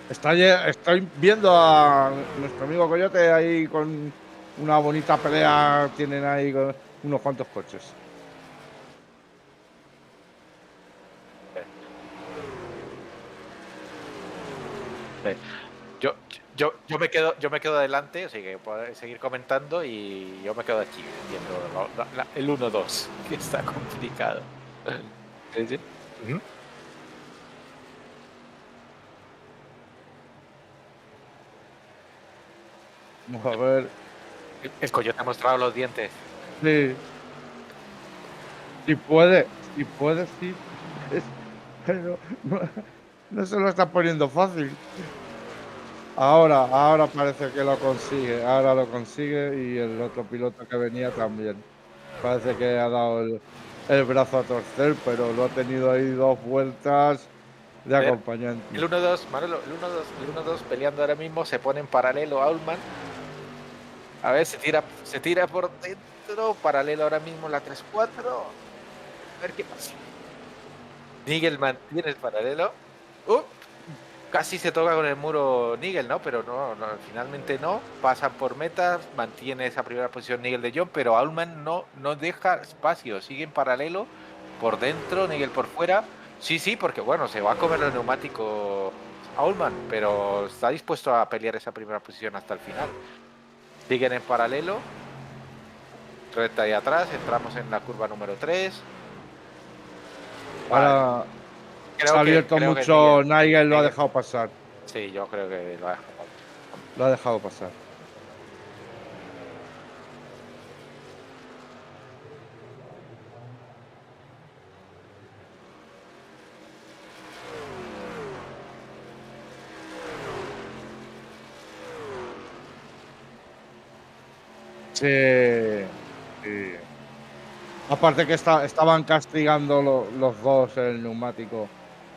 Estoy viendo a nuestro amigo Coyote ahí con una bonita pelea. Tienen ahí con unos cuantos coches. Yo me quedo adelante, así que puedo seguir comentando y yo me quedo aquí viendo el 1-2, que está complicado. ¿Sí, sí? Uh-huh. Vamos a ver. El Coyote ha mostrado los dientes. Sí. Si puede, sí. Pero no se lo está poniendo fácil. Ahora parece que lo consigue. Ahora lo consigue y el otro piloto que venía también. Parece que ha dado el brazo a torcer, pero lo ha tenido ahí 2 vueltas de acompañante. El 1-2, Manolo, el 1-2 peleando ahora mismo, se pone en paralelo a Allman. A ver, se tira por dentro, paralelo ahora mismo la 3-4. A ver qué pasa. Nigel mantiene el paralelo. ¡Uh! Casi se toca con el muro Nigel, ¿no? Pero finalmente no. Pasan por metas, mantiene esa primera posición Nigel de Jong, pero Allman no deja espacio, sigue en paralelo, por dentro, Nigel por fuera. Sí, porque bueno, se va a comer los neumáticos Allman, pero está dispuesto a pelear esa primera posición hasta el final. Siguen en paralelo, recta ahí atrás, entramos en la curva número 3. Ahora se ha abierto Creo que mucho, Nigel lo ha Nigel- dejado pasar. Sí, yo creo que lo ha dejado. Lo ha dejado pasar. Sí, sí. Aparte que estaban castigando los dos el neumático.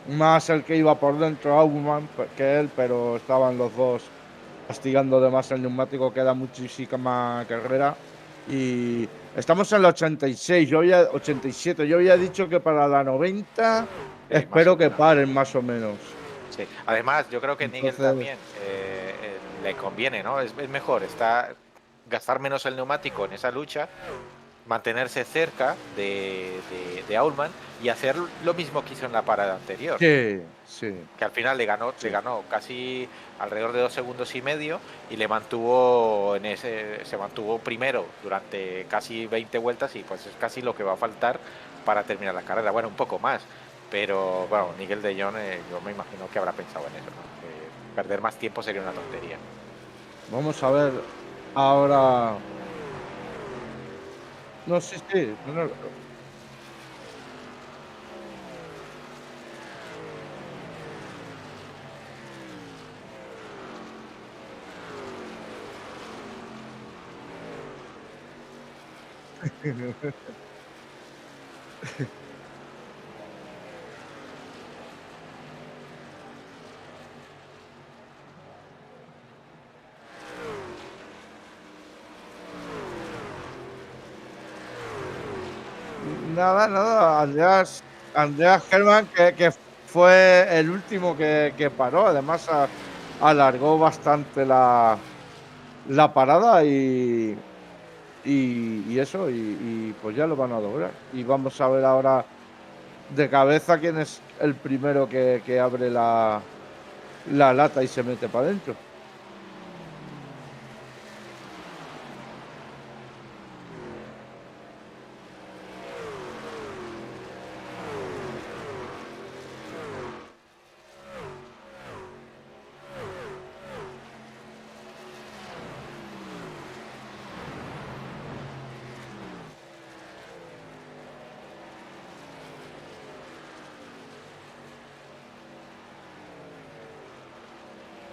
Más el que iba por dentro, Aumann, que él, pero estaban los dos castigando de más el neumático, queda muchísima carrera. Y estamos en la 86, 87. Yo había dicho que para la 90 Más o espero que menos. paren más o menos. Sí. Además, yo creo que Nigel Entonces, también le conviene, ¿no? Es mejor gastar menos el neumático en esa lucha, mantenerse cerca de Aulman y hacer lo mismo que hizo en la parada anterior, sí, sí, que al final le ganó sí. casi alrededor de 2,5 segundos y se mantuvo primero durante casi 20 vueltas y pues es casi lo que va a faltar para terminar la carrera. Bueno, un poco más, pero bueno, Nigel de Jong yo me imagino que habrá pensado en eso, ¿no? Que perder más tiempo sería una tontería. Vamos a ver ahora. No, sí, sí. No, nada. Andreas Hermann, que fue el último que paró. Además, alargó bastante la parada y eso, y pues ya lo van a lograr. Y vamos a ver ahora de cabeza quién es el primero que abre la lata y se mete para adentro.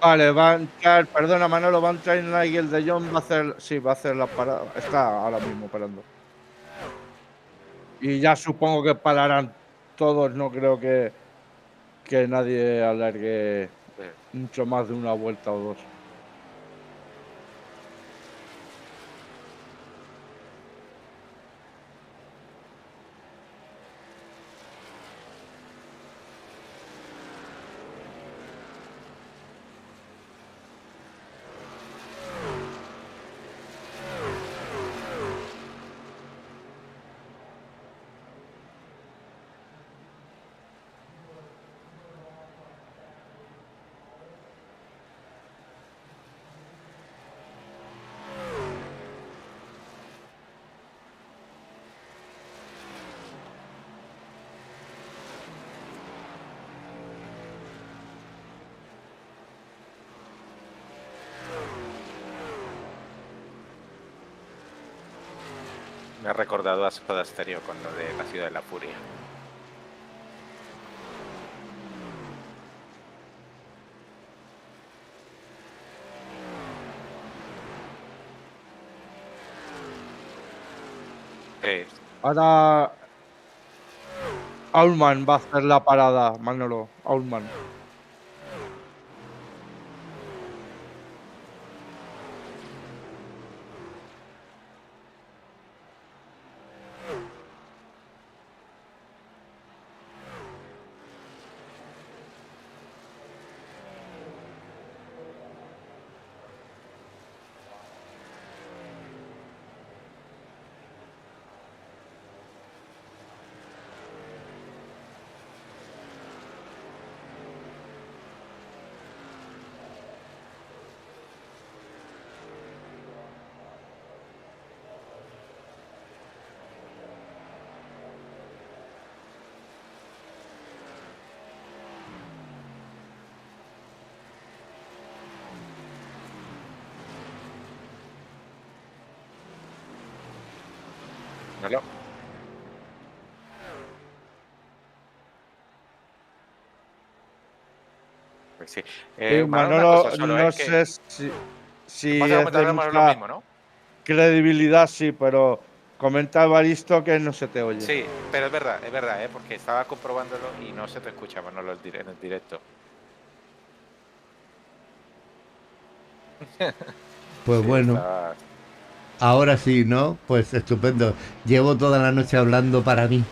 Vale, va a entrar, perdona Manolo, va a entrar Nigel de Jong, va a hacer la parada, está ahora mismo parando. Y ya supongo que pararán todos, no creo que nadie alargue mucho más de una vuelta o dos. Me ha recordado a Soda Stereo con lo de la Ciudad de la Furia. Ahora Aulman va a hacer la parada, Manolo, Aulman. Manolo. Pues sí. Sí, Manolo, una Manolo, cosa solo, no que sé si vas a es de comentar más o menos lo mucha mismo, ¿no? credibilidad, sí, pero comenta Evaristo que no se te oye. Sí, pero es verdad, porque estaba comprobándolo y no se te escucha, Manolo, en el directo. Pues Sí, bueno, está... ahora sí, ¿no? Pues estupendo. Llevo toda la noche hablando para mí.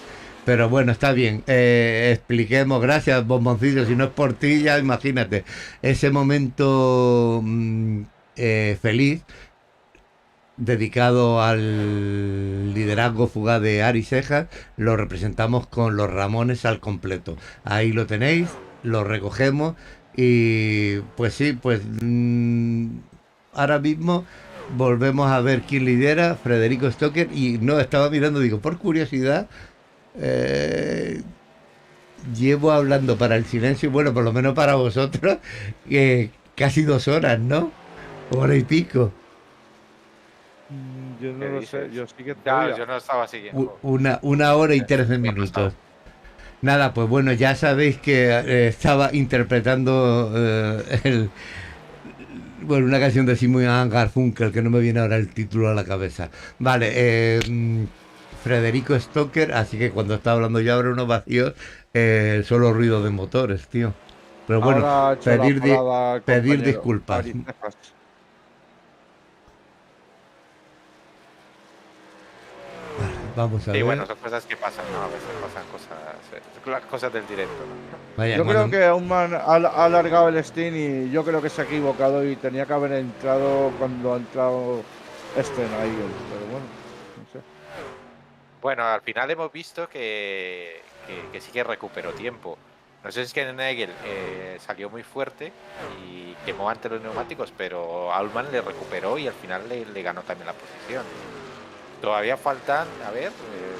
Pero bueno, está bien. Expliquemos, gracias, bomboncillo. Si no es por ti, ya imagínate. Ese momento feliz dedicado al liderazgo fugaz de Ari Sejas, lo representamos con los Ramones al completo. Ahí lo tenéis, lo recogemos y pues sí, pues ahora mismo volvemos a ver quién lidera, Federico Stocker, y no, estaba mirando, digo, por curiosidad, eh, llevo hablando para el silencio, bueno, por lo menos para vosotros, casi 2 horas, ¿no? Hora y pico. Yo ¿Qué no lo sé, dices? yo sí que te Claro, oía. yo no estaba siguiendo. Una hora y 13 Me ha pasado. minutos. Nada, pues bueno, ya sabéis que estaba interpretando bueno, una canción de Simon Garfunkel, que no me viene ahora el título a la cabeza. Vale, Federico Stocker, así que cuando estaba hablando yo ahora unos vacíos, solo ruido de motores, tío. Pero bueno, Ahora ha hecho la pedir, parada el pedir compañero disculpas. Ari Cejas. Vamos a Sí, bueno, ver. son cosas que pasan, ¿no? A veces pasan cosas del directo, ¿no? Vaya, Yo creo cuando, que Aumann ha alargado el Steam y yo creo que se ha equivocado y tenía que haber entrado cuando ha entrado Nigel, pero bueno, no sé. Bueno, al final hemos visto que sí que recuperó tiempo. No sé si es que Nagel salió muy fuerte y quemó ante los neumáticos, pero Allman le recuperó y al final le ganó también la posición. Todavía faltan, a ver,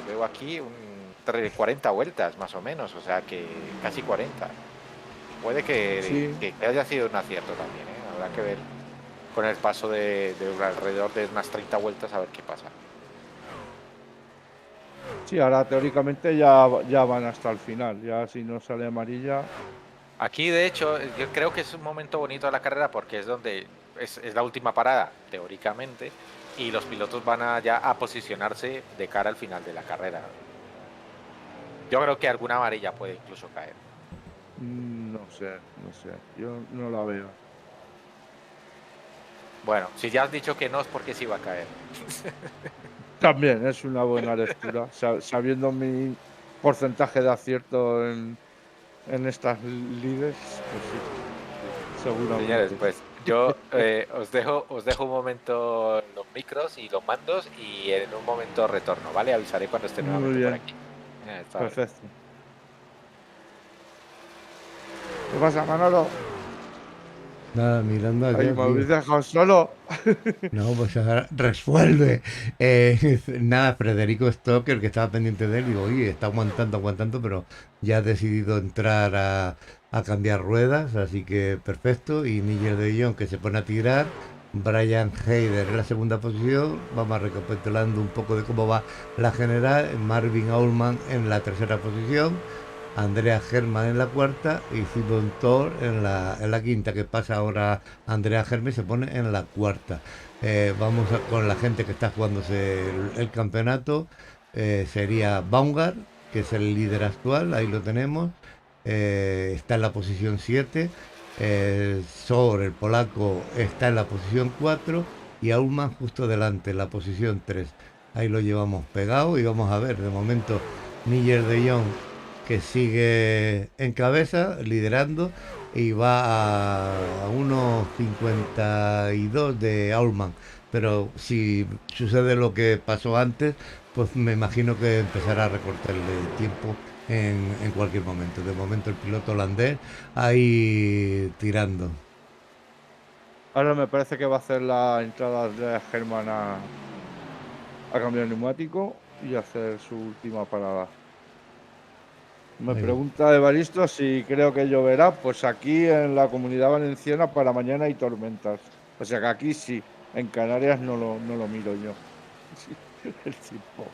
veo aquí 40 vueltas más o menos, o sea que casi 40. Puede Sí, que haya sido un acierto también, ¿eh? Habrá que ver con el paso de alrededor de unas 30 vueltas a ver qué pasa. sí, ahora teóricamente ya van hasta el final, ya si no sale amarilla. Aquí, de hecho, yo creo que es un momento bonito de la carrera porque es donde es la última parada, teóricamente, y los pilotos van ya a posicionarse de cara al final de la carrera. Yo creo que alguna amarilla puede incluso caer. No sé, yo no la veo. Bueno, si ya has dicho que no es porque sí va a caer. También es una buena lectura, sabiendo mi porcentaje de acierto en estas líderes, pues sí, Señores, seguramente. pues yo os dejo un momento los micros y los mandos y en un momento retorno, ¿vale? Avisaré cuando esté Muy nuevamente por bien, aquí. Hasta ahora. perfecto. ¿Qué pasa, Manolo? nada, mirando aquí, Ay, me aquí. habéis dejado solo. No, pues ahora resuelve. Nada, Federico Stocker, que estaba pendiente de él, digo, oye, está aguantando, aguantando, pero ya ha decidido entrar a cambiar ruedas, así que perfecto. Y Nigel de Jong, que se pone a tirar. Brian Heider en la segunda posición. Vamos recapitulando un poco de cómo va la general. Marvin Aulman en la tercera posición. Andrea Germán en la cuarta y Simon Thor en la quinta, que pasa ahora Andrea Germán se pone en la cuarta. Vamos con la gente que está jugándose el campeonato. Sería Baumgart, que es el líder actual, ahí lo tenemos. Está en la posición 7. Sor, el polaco, está en la posición 4. Y Aulman justo delante, en la posición 3. Ahí lo llevamos pegado y vamos a ver, de momento, Níger de Jong, que sigue en cabeza, liderando, y va a unos 52 de Aulman. Pero si sucede lo que pasó antes, pues me imagino que empezará a recortarle tiempo en cualquier momento. De momento el piloto holandés ahí tirando. Ahora me parece que va a hacer la entrada de Germán a cambiar el neumático y hacer su última parada. Me Ahí va. pregunta Evaristo si creo que lloverá. Pues aquí en la Comunidad Valenciana para mañana hay tormentas. O sea que aquí sí, en Canarias no lo miro yo. Sí, el tiempo.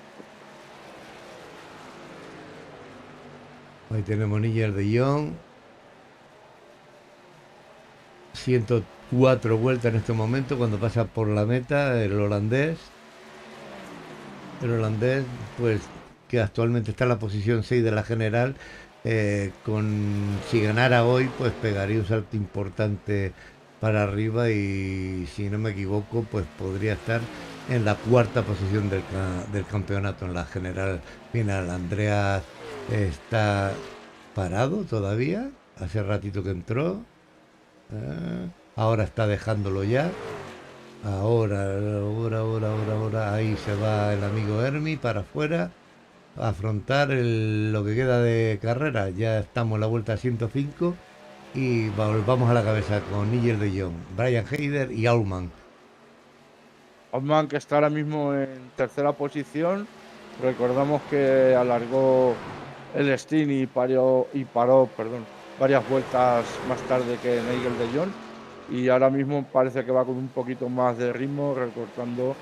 Ahí tenemos Nigel de Jong. 104 vueltas en este momento cuando pasa por la meta el holandés. El holandés, pues, que actualmente está en la posición 6 de la general, si ganara hoy, pues pegaría un salto importante para arriba y, si no me equivoco, pues podría estar en la cuarta posición del campeonato en la general final. Andreas está parado todavía, hace ratito que entró. Ahora está dejándolo ya. Ahora, ahí se va el amigo Hermi para afuera a afrontar lo que queda de carrera. Ya estamos en la vuelta 105 y volvamos a la cabeza con Nigel de Jong, Brian Heider y Allman. Allman, que está ahora mismo en tercera posición. Recordamos que alargó el Steam y paró, varias vueltas más tarde que Nigel de Jong. Y ahora mismo parece que va con un poquito más de ritmo, recortando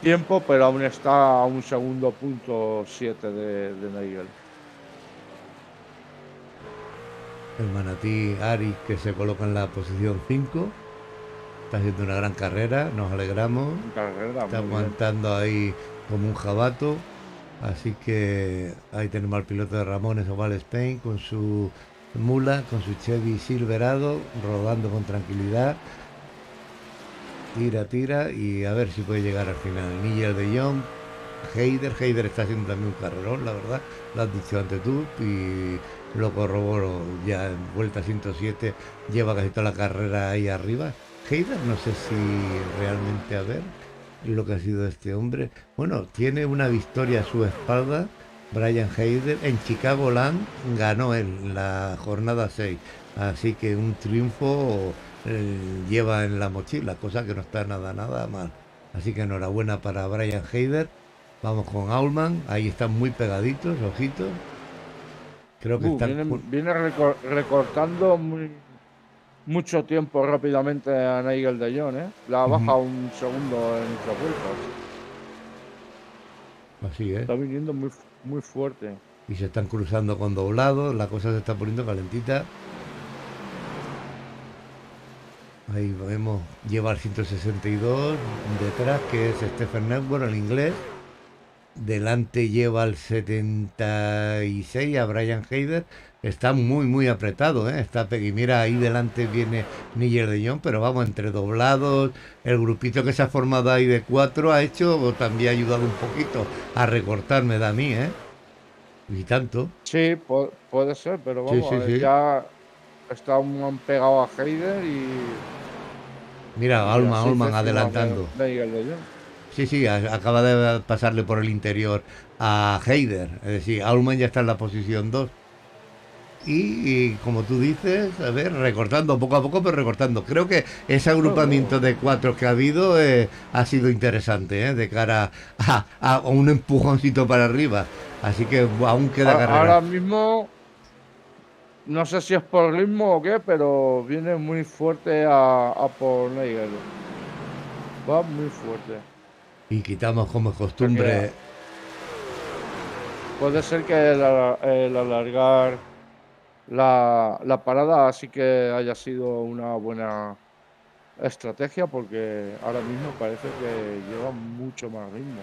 tiempo, pero aún está a un segundo punto 7 de Nigel. El manatí Ari, que se coloca en la posición 5. Está haciendo una gran carrera, nos alegramos. Está aguantando ahí como un jabato. Así que ahí tenemos al piloto de Ramones Oval Spain con su mula, con su Chevy Silverado, rodando con tranquilidad. Tira y a ver si puede llegar al final. Nigel de Jong, Heider está haciendo también un carrerón, la verdad. Lo has dicho antes tú y lo corroboro ya en vuelta 107. Lleva casi toda la carrera ahí arriba. Heider, no sé si realmente, a ver lo que ha sido este hombre. Bueno, tiene una victoria a su espalda. Brian Heider en Chicago Land ganó en la jornada 6, así que un triunfo lleva en la mochila, cosa que no está nada mal. Así que enhorabuena para Brian Heider. Vamos con Allman, ahí están muy pegaditos, ojitos. Creo que viene recortando mucho tiempo rápidamente a Nigel de Jong, ¿eh? La baja un segundo en 3 vueltas. Así es. Está viniendo muy fuerte. Y se están cruzando con doblados, la cosa se está poniendo calentita. Ahí vemos, lleva el 162 detrás, que es Stephen Network, el inglés. Delante lleva el 76 a Brian Heider. Está muy apretado, ¿eh? Y mira, ahí delante viene Nigel de Jong, pero vamos, entre doblados, el grupito que se ha formado ahí de 4 ha hecho, también ha ayudado un poquito a recortar, me da a mí, ¿eh? Y tanto. Sí, puede ser, pero vamos, sí. ya está un pegado a Heider y... Mira, Allman adelantando. Sí, acaba de pasarle por el interior a Heider. Es decir, Allman ya está en la posición 2. Y como tú dices, a ver, recortando poco a poco, pero recortando. Creo que ese agrupamiento de 4 que ha habido ha sido interesante, de cara a un empujoncito para arriba. Así que aún queda carrera. Ahora mismo, no sé si es por ritmo o qué, pero viene muy fuerte a por Nigel. Va muy fuerte. Y quitamos como es costumbre. Puede ser que el alargar la parada sí que haya sido una buena estrategia, porque ahora mismo parece que lleva mucho más ritmo.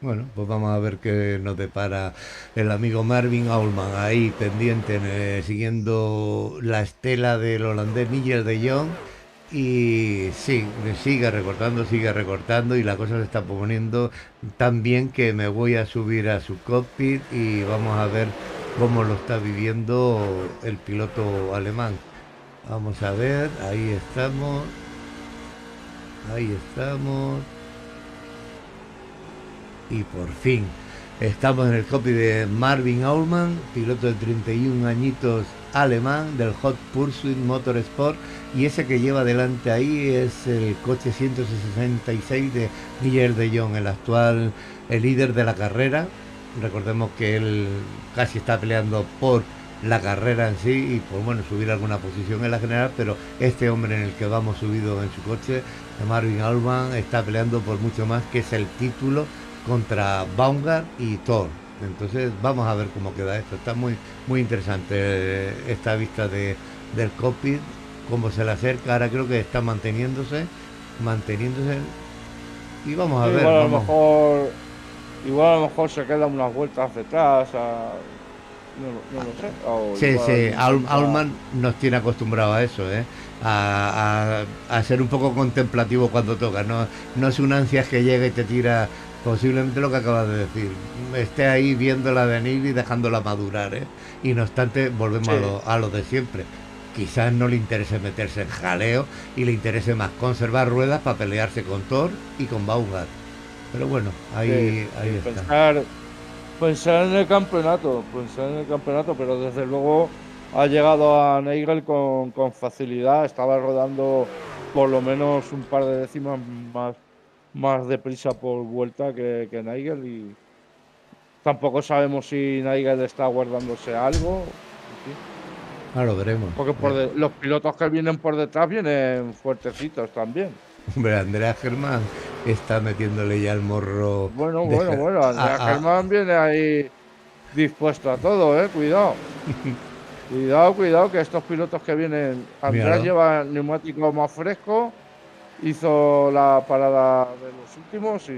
Bueno, pues vamos a ver qué nos depara el amigo Marvin Allman, ahí pendiente, siguiendo la estela del holandés Nigel de Jong. Y sí, sigue recortando y la cosa se está poniendo tan bien que me voy a subir a su cockpit y vamos a ver cómo lo está viviendo el piloto alemán. Vamos a ver, ahí estamos. Y por fin estamos en el cockpit de Marvin Allman, piloto de 31 añitos alemán del Hot Pursuit Motorsport, y ese que lleva delante ahí es el coche 166 de Nigel de Jong, el líder de la carrera. Recordemos que él casi está peleando por la carrera en sí y por subir alguna posición en la general, pero este hombre en el que vamos subido en su coche, Marvin Allman, está peleando por mucho más, que es el título contra Baumgart y Thor. Entonces vamos a ver cómo queda esto. Está muy interesante esta vista del cockpit, cómo se le acerca. Ahora creo que está manteniéndose y vamos a ver. Igual a lo Vamos. mejor, igual a lo mejor se queda unas vueltas detrás, no lo sé. O Sí, igual sí, intenta- Aulman nos tiene acostumbrado a eso, ¿eh? A ser un poco contemplativo cuando toca. No es un ansias que llega y te tira posiblemente lo que acabas de decir. Esté ahí viéndola venir y dejándola madurar, ¿eh? Y no obstante, volvemos Sí. a lo de siempre. Quizás no le interese meterse en jaleo y le interese más conservar ruedas para pelearse con Thor y con Baumgart. Pero bueno, ahí está. Pensar en el campeonato, pero desde luego ha llegado a Nigel con facilidad. Estaba rodando por lo menos un par de décimas más deprisa por vuelta que Nigel, y tampoco sabemos si Nigel está guardándose algo. En fin. Ahora lo veremos. Porque los pilotos que vienen por detrás vienen fuertecitos también. Hombre, Andrea Germán está metiéndole ya el morro. Bueno. Andrea Germán viene ahí dispuesto a todo, cuidado. Cuidado, que estos pilotos que vienen. Andrés Míralo. lleva el neumático más fresco, hizo la parada de los últimos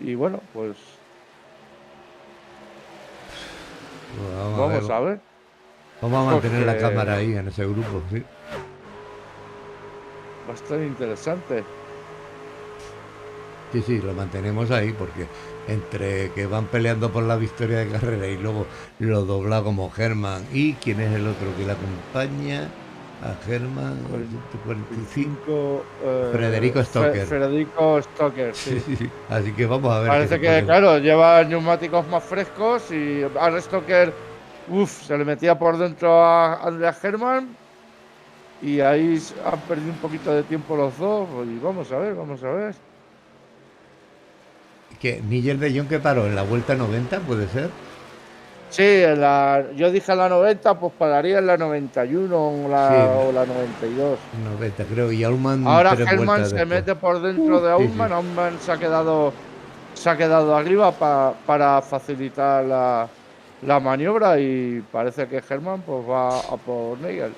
y bueno, pues vamos a ver. Vamos a mantener la Porque cámara ahí en ese grupo, sí. va a estar interesante. Sí, lo mantenemos ahí porque entre que van peleando por la victoria de carrera y luego lo dobla como Germán. ¿Y quién es el otro que le acompaña a Germán? 145. Federico Stocker. Federico Stocker, sí. Sí. Así que vamos a ver. Parece que, claro, lleva neumáticos más frescos y a Stocker, se le metía por dentro a Andrea Germán y ahí han perdido un poquito de tiempo los dos. Y vamos a ver. Que Nigel de Jong que paró en la vuelta 90, ¿puede ser? Sí, yo dije la 90, pues pararía en la 91 o la 92. 90 creo, y Aulman Ahora 3 Germán vueltas se después. mete por dentro de Sí, Aulman. sí. Aulman se ha quedado arriba para facilitar la maniobra y parece que Germán pues va a por Nigel.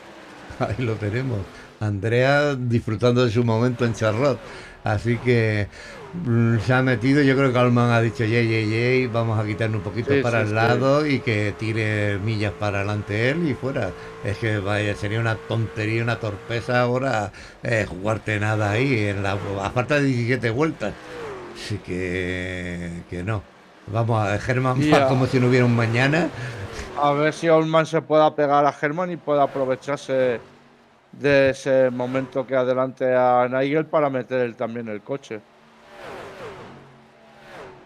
Ahí lo tenemos. Andrea disfrutando de su momento en Charlotte. Así que se ha metido. Yo creo que Alman ha dicho, yey, vamos a quitarnos un poquito Sí, para sí, el lado y que tire millas para adelante él y fuera. Es que vaya, sería una tontería, una torpeza ahora jugarte nada ahí, a falta de 17 vueltas. Así que no. Vamos a Germán Y va como si no hubiera un mañana. a ver si Aulman se pueda pegar a Germán y pueda aprovecharse de ese momento que adelante a Nigel para meter él también el coche.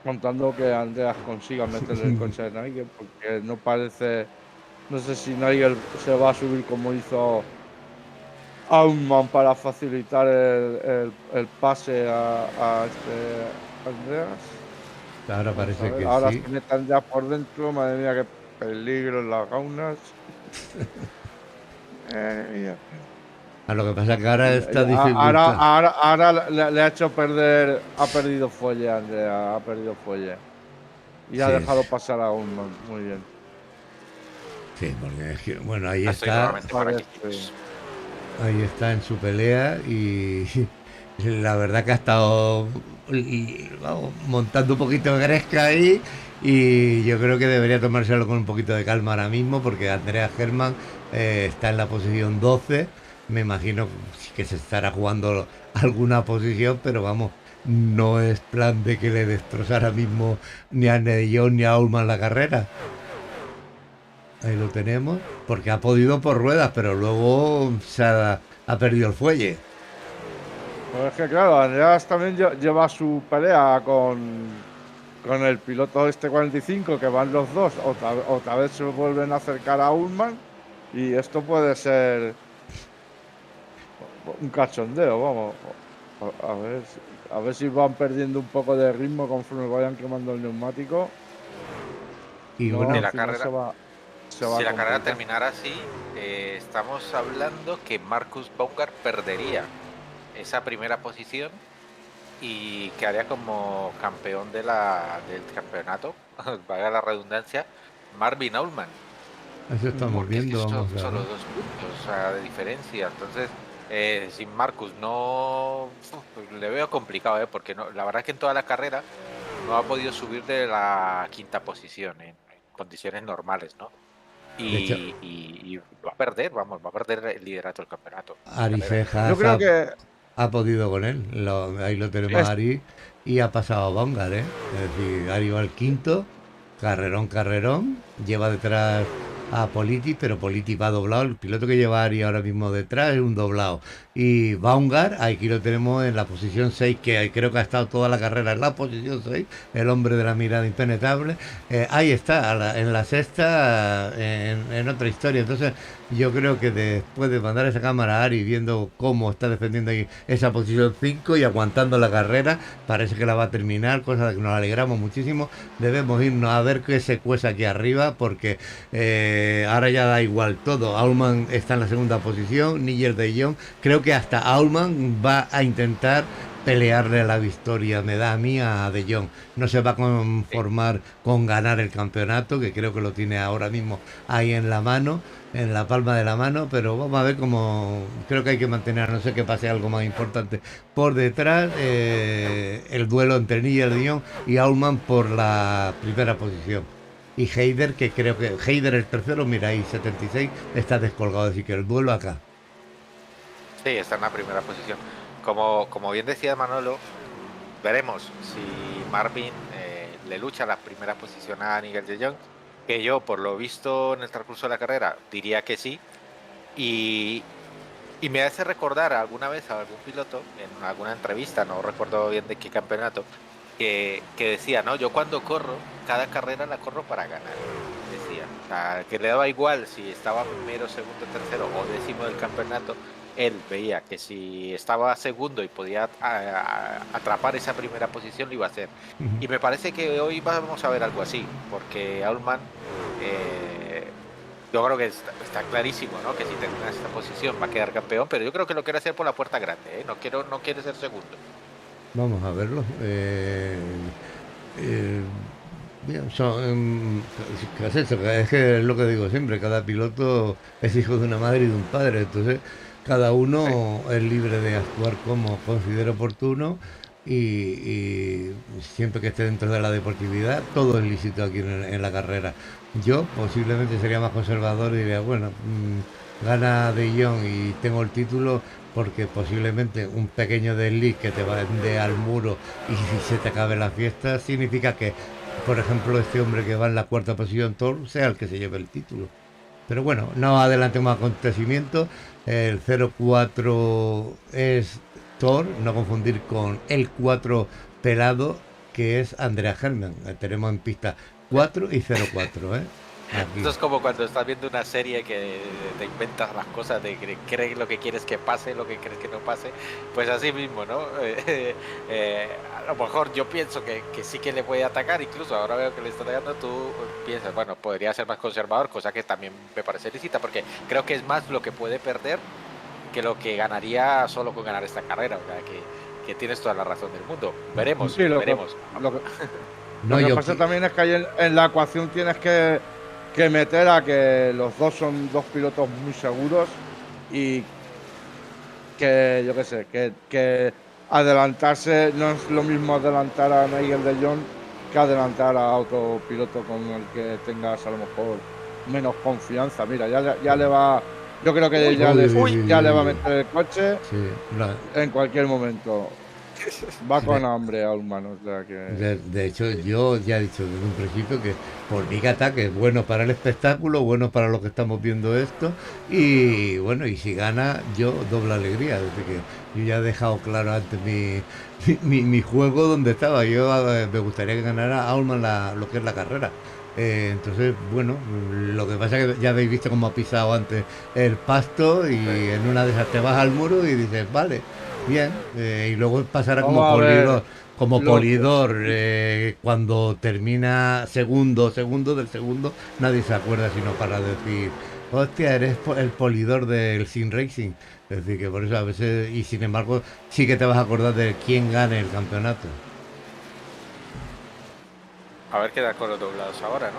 Contando que Andreas consiga meterle el coche a Nigel, porque no parece. No sé si Nigel se va a subir como hizo Aulman para facilitar el pase a Andreas. Ahora parece que Ahora sí. se metan ya por dentro, madre mía, qué peligro en las gaunas. A lo que pasa que ahora esta dificultad. Ahora le ha hecho perder, ha perdido fuelle, Andrea, ha perdido fuelle. Y ha Sí. dejado pasar a Ulman, muy bien. Sí, porque es que, bueno, ahí Estoy está. nuevamente por aquí. Parece. Ahí está en su pelea y la verdad que ha estado vamos, montando un poquito de gresca ahí y yo creo que debería tomárselo con un poquito de calma ahora mismo porque Andrea Germán está en la posición 12. Me imagino que se estará jugando alguna posición, pero vamos, no es plan de que le destroza ahora mismo ni a Nedellón ni a Ulman la carrera. Ahí lo tenemos, porque ha podido por ruedas, pero luego ha perdido el fuelle. Pues es que claro, Andreas también lleva su pelea con el piloto este 45, que van los dos, otra vez se vuelven a acercar a Ulman y esto puede ser un cachondeo, vamos. A ver si van perdiendo un poco de ritmo conforme vayan quemando el neumático. Y No, bueno, De la al final carrera. se va a Si la carrera complicar. terminara así, estamos hablando que Marcus Baumgart perdería esa primera posición y quedaría como campeón del campeonato, valga la redundancia, Marvin Allman. Eso estamos Porque es que viendo, son vamos a solo ver. 2 puntos, o sea, de diferencia. Entonces, sin Marcus no le veo complicado, porque no, la verdad es que en toda la carrera no ha podido subir de la quinta posición en condiciones normales, ¿no? De hecho, Y va a perder, va a perder el liderato del campeonato. Ari Carrera. Yo Cejas creo que ha podido con él. Ahí lo tenemos a es- Ari y ha pasado a Bongar, ¿eh? Es decir, Ari va al quinto, carrerón, carrerón, lleva detrás a Politi, pero Politi va doblado. El piloto que lleva a Ari ahora mismo detrás es un doblado. Y Baumgar, aquí lo tenemos en la posición 6, que creo que ha estado toda la carrera en la posición 6, el hombre de la mirada impenetrable. Ahí está, en la sexta, en otra historia. Entonces, yo creo que después de mandar esa cámara a Ari, viendo cómo está defendiendo ahí esa posición 5 y aguantando la carrera, parece que la va a terminar, cosa de que nos alegramos muchísimo. Debemos irnos a ver qué se cuece aquí arriba, porque ahora ya da igual todo. Allman está en la segunda posición, Nigel de Jong. Creo que hasta Allman va a intentar pelearle la victoria, me da a mí, a De Jong. No se va a conformar con ganar el campeonato, que creo que lo tiene ahora mismo ahí en la mano, en la palma de la mano, pero vamos a ver cómo. Creo que hay que mantener, a no ser que pase algo más importante por detrás, el duelo entre Nigel de Jong y Allman por la primera posición. Y Heider, que creo que Heider el tercero, mira ahí, 76, está descolgado, así que el duelo acá. Sí, está en la primera posición. Como bien decía Manolo, veremos si Marvin le lucha la primera posición a Nigel de Jong, que yo, por lo visto en el transcurso de la carrera, diría que sí. Y me hace recordar alguna vez a algún piloto, en alguna entrevista, no recuerdo bien de qué campeonato, que decía, no, yo cuando corro, cada carrera la corro para ganar. Decía, o sea, que le daba igual si estaba primero, segundo, tercero o décimo del campeonato. Él veía que si estaba segundo y podía atrapar esa primera posición, lo iba a hacer. Y me parece que hoy vamos a ver algo así, porque Allman, yo creo que está clarísimo, ¿no? Que si termina esta posición va a quedar campeón, pero yo creo que lo quiere hacer por la puerta grande, ¿eh? No quiere ser segundo. Vamos a verlo. Bien, es que es lo que digo siempre, cada piloto es hijo de una madre y de un padre, entonces cada uno es libre de actuar como considere oportuno y siempre que esté dentro de la deportividad, todo es lícito aquí en la carrera. Yo posiblemente sería más conservador y diría, bueno, gana De Jong y tengo el título, porque posiblemente un pequeño desliz que te vende al muro y si se te acabe la fiesta significa que, por ejemplo, este hombre que va en la cuarta posición, Thor, sea el que se lleve el título. Pero bueno, no adelantemos acontecimientos. El 04 es Thor, no confundir con el 4 pelado, que es Andrea Herman. Tenemos en pista 4 y 04, ¿eh? Aquí. Esto es como cuando estás viendo una serie que te inventas las cosas, de que crees lo que quieres que pase, lo que crees que no pase, pues así mismo, ¿no? A lo mejor yo pienso que sí que le puede atacar, incluso ahora veo que le está atacando, tú piensas, bueno, podría ser más conservador, cosa que también me parece lícita, porque creo que es más lo que puede perder que lo que ganaría solo con ganar esta carrera, o sea, que tienes toda la razón del mundo. Veremos, sí, veremos. Lo que No, lo que yo pasa también es que ahí en la ecuación tienes que meter a que los dos son dos pilotos muy seguros y que, yo qué sé, que adelantarse no es lo mismo adelantar a Nigel de Jong que adelantar a otro piloto con el que tengas a lo mejor menos confianza. Mira, ya le va, yo creo que ya le va a meter el coche Sí, en cualquier momento. Va con hambre a humanos, o sea que... de hecho, yo ya he dicho desde un principio que por mi ataque es bueno para el espectáculo, bueno para los que estamos viendo esto, y bueno, y si gana, yo doble alegría, desde que yo ya he dejado claro antes mi juego donde estaba. Yo me gustaría que ganara Allman lo que es la carrera. Entonces, bueno, lo que pasa es que ya habéis visto cómo ha pisado antes el pasto y en una de esas te vas al muro y dices, vale, bien, y luego pasará Vamos a ver como lo- polidor, cuando termina segundo del segundo, nadie se acuerda sino para decir Hostia, eres el polidor del Sim Racing. Es decir, que por eso a veces, y sin embargo, sí que te vas a acordar de quién gane el campeonato. A ver qué da con los doblados ahora, ¿no?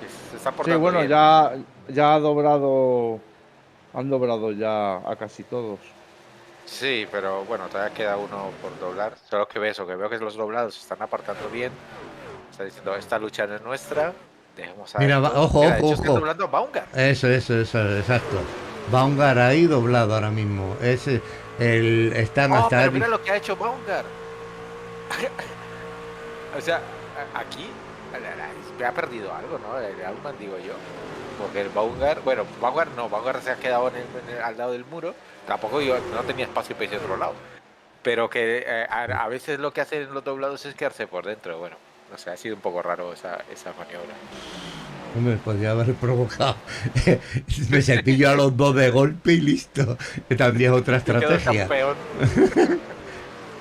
Que se está Sí, portando bueno, bien. ya han dobrado ya a casi todos. Sí, pero bueno, todavía queda uno por doblar. Solo que veo que los doblados se están apartando bien. Está diciendo, esta lucha no es nuestra. Dejemos a Mira, estos. ojo, Mira, de ojo, hecho están ojo. doblando a Baumgart. Eso, exacto. Baumgart ahí doblado ahora mismo. Están Oh, hasta pero mira lo que ha hecho Baumgart. O sea, aquí ha perdido algo, ¿no? El Altman, digo yo. Porque el Baumgart, bueno, Baumgart se ha quedado al lado del muro. Tampoco yo no tenía espacio para irse a otro lado. Pero que a veces lo que hacen los doblados es quedarse por dentro. Bueno, no sé, ha sido un poco raro esa maniobra. Me podría haber provocado. Me cepillo a los dos de golpe y listo. Que también es otra Y quedó estrategia. campeón.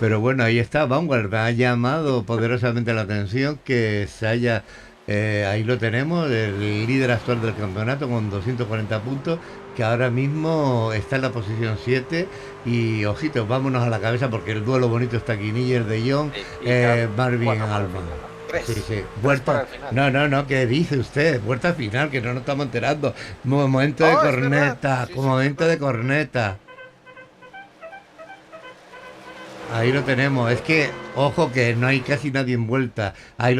Pero bueno, ahí está, Vanguard ha llamado poderosamente la atención que se haya, ahí lo tenemos, el líder actual del campeonato con 240 puntos, que ahora mismo está en la posición 7 y ojito, vámonos a la cabeza porque el duelo bonito está aquí, Níger de Jong, Y quedan Marvin 4 para el Alman. final. 3. Sí, sí, 3 para vuelta. el final. No, ¿qué dice usted? Vuelta final, que no nos estamos enterando. Momento de Oh, es verdad. corneta, Sí, como sí, momento de corneta. Ahí lo tenemos, es que, ojo que no hay casi nadie en vuelta. Ahí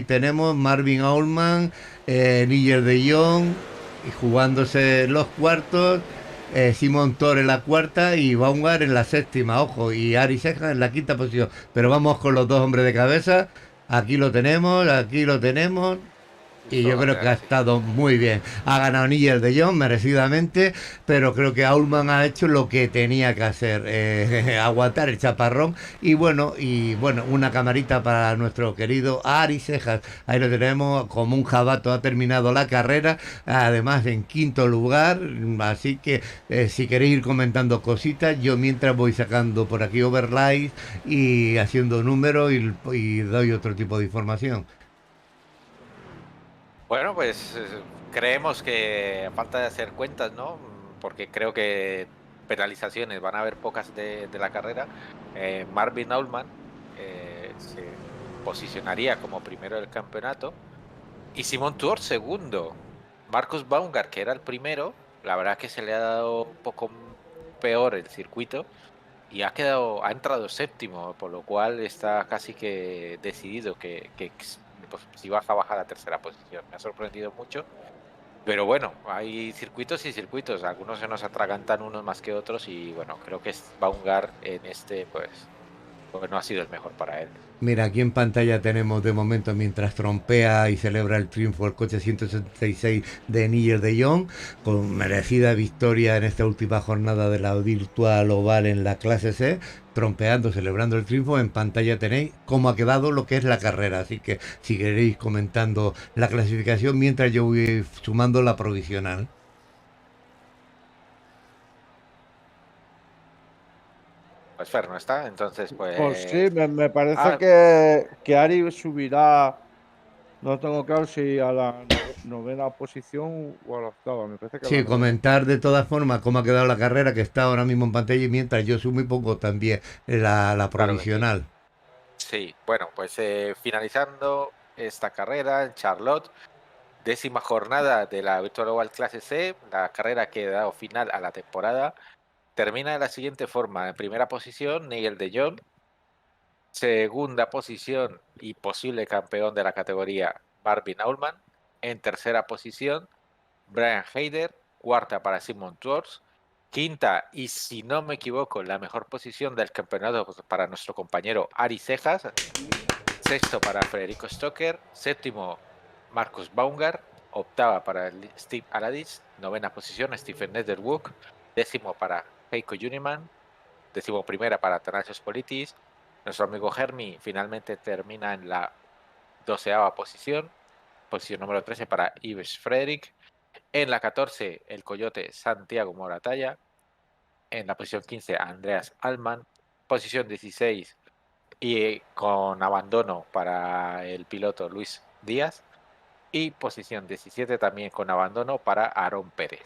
tenemos Marvin Allman, Níger de Jong, y jugándose los cuartos, Simon Thor en la cuarta y Baumgart en la séptima, ojo, y Ari Seja en la quinta posición. Pero vamos con los dos hombres de cabeza, aquí lo tenemos. Y Esto yo va a creo que quedar ha así. estado muy bien. Ha ganado Níger de Jong merecidamente, pero creo que Aulman ha hecho lo que tenía que hacer, aguantar el chaparrón. Y bueno, una camarita para nuestro querido Ari Sejas. Ahí lo tenemos como un jabato, ha terminado la carrera, además en quinto lugar. Así que si queréis ir comentando cositas, yo mientras voy sacando por aquí overlays y haciendo números y doy otro tipo de información. Bueno, pues creemos que a falta de hacer cuentas, ¿no? Porque creo que penalizaciones van a haber pocas de la carrera. Marvin Aulman se posicionaría como primero del campeonato y Simon Tour segundo. Marcus Baumgart, que era el primero, la verdad que se le ha dado un poco peor el circuito y ha entrado séptimo, por lo cual está casi que decidido que pues, si baja a la tercera posición. Me ha sorprendido mucho. Pero bueno, hay circuitos y circuitos. Algunos se nos atragantan unos más que otros y bueno, creo que Baumgart en este pues no ha sido el mejor para él. Mira, aquí en pantalla tenemos de momento mientras trompea y celebra el triunfo el coche 166 de Níger de Jong, con merecida victoria en esta última jornada de la virtual oval en la clase C, trompeando, celebrando el triunfo. En pantalla tenéis cómo ha quedado lo que es la carrera, así que si queréis comentando la clasificación mientras yo voy sumando la provisional. Pues Fer no está, entonces Pues sí, pues... me parece Ah, que Ari subirá, no tengo claro si a la novena posición o a la octava, me parece que a la Sí, novena. comentar de todas formas cómo ha quedado la carrera, que está ahora mismo en pantalla, y mientras yo sumo y pongo también la claro que sí. provisional. Sí, bueno, pues finalizando esta carrera en Charlotte, 10ª jornada de la Virtual Oval Clase C, la carrera que ha dado final a la temporada, termina de la siguiente forma. En primera posición, Nigel de Jong. Segunda posición y posible campeón de la categoría, Marvin Aulman. En tercera posición, Brian Heider. Cuarta para Simon Tours. Quinta, y si no me equivoco, la mejor posición del campeonato para nuestro compañero Ari Cejas. Sexto para Federico Stocker. Séptimo, Marcus Baumgart. Octava para Steve Aladis. Novena posición, Stephen Netherwood. Décimo para Heiko Juniman. Décimo primera para Thanasis Politis. Nuestro amigo Hermi finalmente termina en la 12ª posición. Posición número 13 para Yves Frederick. En la 14, el Coyote Santiago Moratalla. En la posición 15, Andreas Alman. Posición 16, y con abandono para el piloto Luis Díaz. Y posición 17 también con abandono para Aaron Pérez.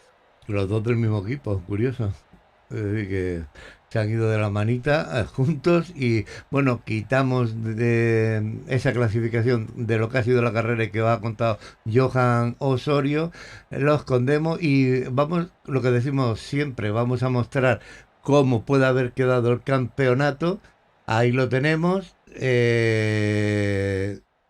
Los dos del mismo equipo, curioso. Es decir, que se han ido de la manita juntos y bueno, quitamos de esa clasificación de lo que ha sido la carrera y que ha contado Johan Osorio, lo escondemos y vamos, lo que decimos siempre, vamos a mostrar cómo puede haber quedado el campeonato. Ahí lo tenemos.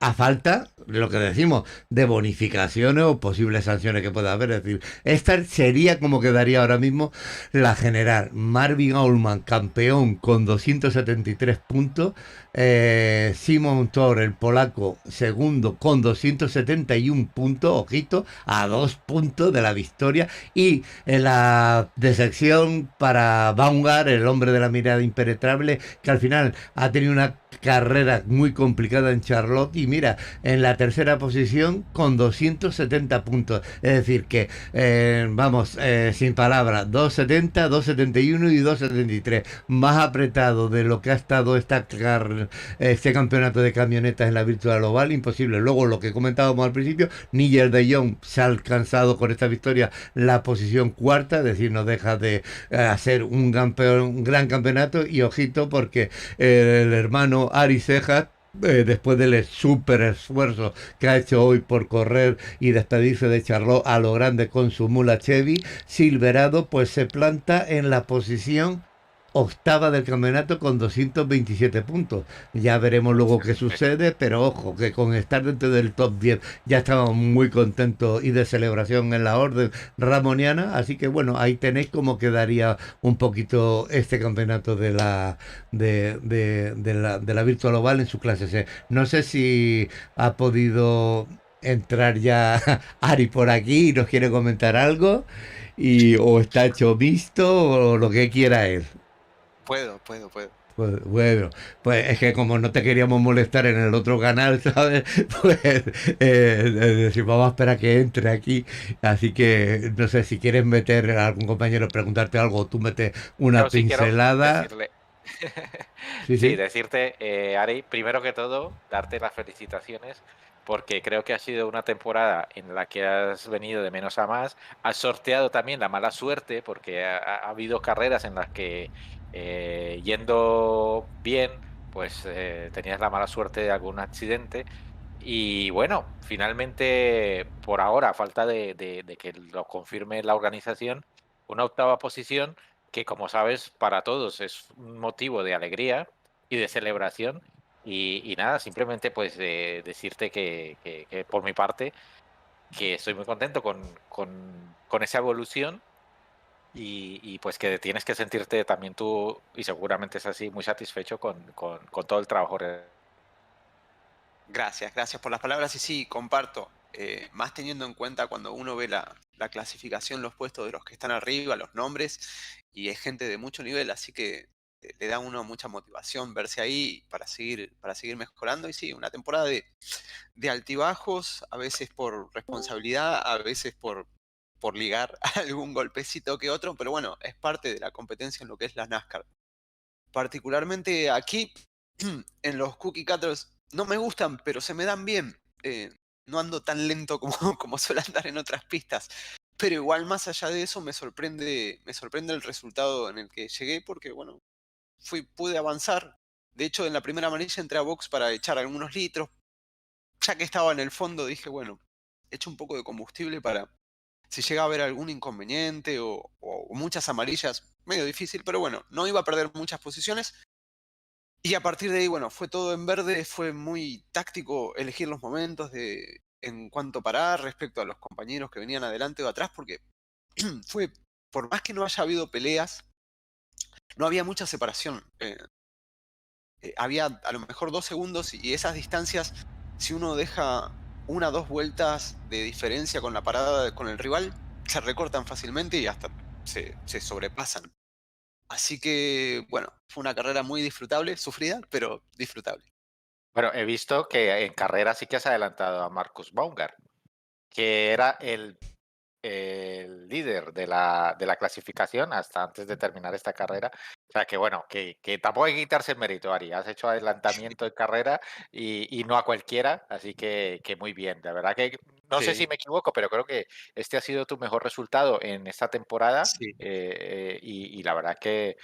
A falta, lo que decimos, de bonificaciones o posibles sanciones que pueda haber. Es decir, esta sería como quedaría ahora mismo la general. Marvin Allman, campeón con 273 puntos. Simon Thor, el polaco, segundo con 271 puntos. Ojito, a 2 puntos de la victoria. Y en la decepción para Baumgart, el hombre de la mirada impenetrable, que al final ha tenido una carrera muy complicada en Charlotte y mira, en la tercera posición con 270 puntos. Es decir, que vamos, sin palabras, 270, 271 y 273. Más apretado de lo que ha estado este campeonato de camionetas en la Virtual Oval, imposible. Luego, lo que comentábamos al principio, Nigel de Jong se ha alcanzado con esta victoria la posición cuarta, es decir, no deja de hacer un gran campeonato y ojito porque el hermano Ari Cejas, después del súper esfuerzo que ha hecho hoy por correr y despedirse de Charlot a lo grande con su mula Chevy Silverado, pues se planta en la posición octava del campeonato con 227 puntos. Ya veremos luego qué sucede, pero ojo, que con estar dentro del top 10 ya estamos muy contentos y de celebración en la orden ramoniana, así que bueno, ahí tenéis cómo quedaría un poquito este campeonato de la Virtual Oval en su clase C. No sé si ha podido entrar ya Ari por aquí y nos quiere comentar algo o está hecho visto o lo que quiera él. Puedo. Pues, bueno, pues es que como no te queríamos molestar en el otro canal, ¿sabes? Pues decimos, vamos a esperar que entre aquí. Así que no sé si quieres meter a algún compañero, preguntarte algo, tú metes una Yo sí quiero pincelada. decirle, Sí, sí, sí. decirte, Ari, primero que todo, darte las felicitaciones, porque creo que ha sido una temporada en la que has venido de menos a más. Has sorteado también la mala suerte, porque ha habido carreras en las que yendo bien, pues tenías la mala suerte de algún accidente. Y bueno, finalmente, por ahora, a falta de que lo confirme la organización, una octava posición que, como sabes, para todos es un motivo de alegría y de celebración. Y nada, simplemente pues decirte que por mi parte, que estoy muy contento con esa evolución y pues que tienes que sentirte también tú, y seguramente es así, muy satisfecho con todo el trabajo realizado. Gracias por las palabras y sí, comparto. Más teniendo en cuenta cuando uno ve la clasificación, los puestos de los que están arriba, los nombres, y es gente de mucho nivel, así que le da a uno mucha motivación verse ahí para seguir mejorando. Y sí, una temporada de altibajos, a veces por responsabilidad, a veces por ligar algún golpecito que otro, pero bueno, es parte de la competencia en lo que es la NASCAR. Particularmente aquí, en los cookie cutters, no me gustan, pero se me dan bien. No ando tan lento como, como suelo andar en otras pistas. Pero igual, más allá de eso, me sorprende el resultado en el que llegué porque, bueno, pude avanzar. De hecho, en la primera amarilla entré a box para echar algunos litros. Ya que estaba en el fondo, dije, bueno, echo un poco de combustible para si llega a haber algún inconveniente o muchas amarillas, medio difícil, pero bueno, no iba a perder muchas posiciones. Y a partir de ahí, bueno, fue todo en verde, fue muy táctico elegir los momentos en cuanto parar respecto a los compañeros que venían adelante o atrás, porque fue, por más que no haya habido peleas, no había mucha separación. Había a lo mejor 2 segundos y esas distancias, si uno deja 1 o 2 vueltas de diferencia con la parada con el rival, se recortan fácilmente y hasta se sobrepasan. Así que, bueno, fue una carrera muy disfrutable, sufrida, pero disfrutable. Bueno, he visto que en carrera sí que has adelantado a Marcus Baumgart, que era el líder de la clasificación hasta antes de terminar esta carrera. O sea que bueno, que tampoco hay que quitarse el mérito, Ari. Has hecho adelantamiento en carrera y no a cualquiera, así que muy bien. La verdad que no sé si Sí, me equivoco, pero creo que este ha sido tu mejor resultado en esta temporada sí. y la verdad que,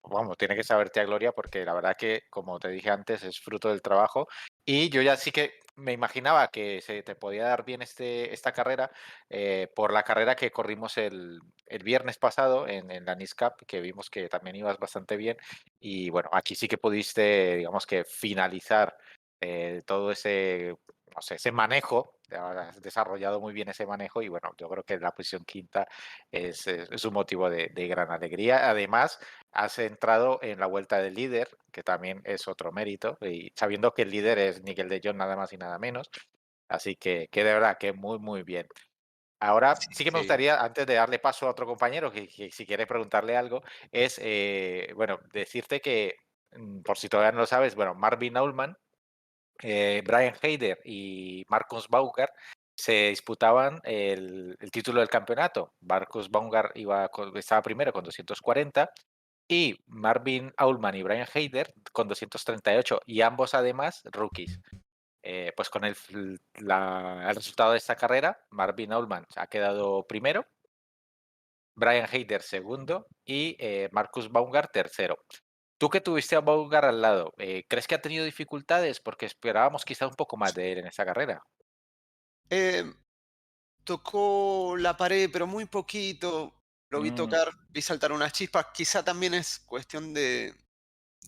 vamos, tiene que saberte a gloria porque la verdad que, como te dije antes, es fruto del trabajo y yo ya sí que me imaginaba que se te podía dar bien esta carrera por la carrera que corrimos el viernes pasado en la NISCAP, que vimos que también ibas bastante bien y bueno, aquí sí que pudiste, digamos que finalizar todo ese, no sé, ese manejo, has desarrollado muy bien ese manejo y bueno, yo creo que la posición quinta es un motivo de gran alegría. Además, has entrado en la vuelta del líder, que también es otro mérito, y sabiendo que el líder es Nigel de Jong nada más y nada menos. Así que de verdad que muy, muy bien. Ahora Sí, sí que me sí. gustaría, antes de darle paso a otro compañero, que si quiere preguntarle algo, es, bueno, decirte que, por si todavía no lo sabes, bueno, Marvin Ullman, Brian Heider y Marcus Baumgart se disputaban el título del campeonato. Marcus Baumgart estaba primero con 240 y Marvin Ullman y Brian Heider con 238 y ambos además rookies. Pues con el resultado de esta carrera, Marvin Ullman ha quedado primero, Brian Heider segundo y Marcus Baumgart tercero. Tú que tuviste a Baumgart al lado, ¿crees que ha tenido dificultades? Porque esperábamos quizá un poco más de él en esa carrera. Em, Tocó la pared, pero muy poquito. Lo vi Mm, tocar, vi saltar unas chispas. Quizá también es cuestión de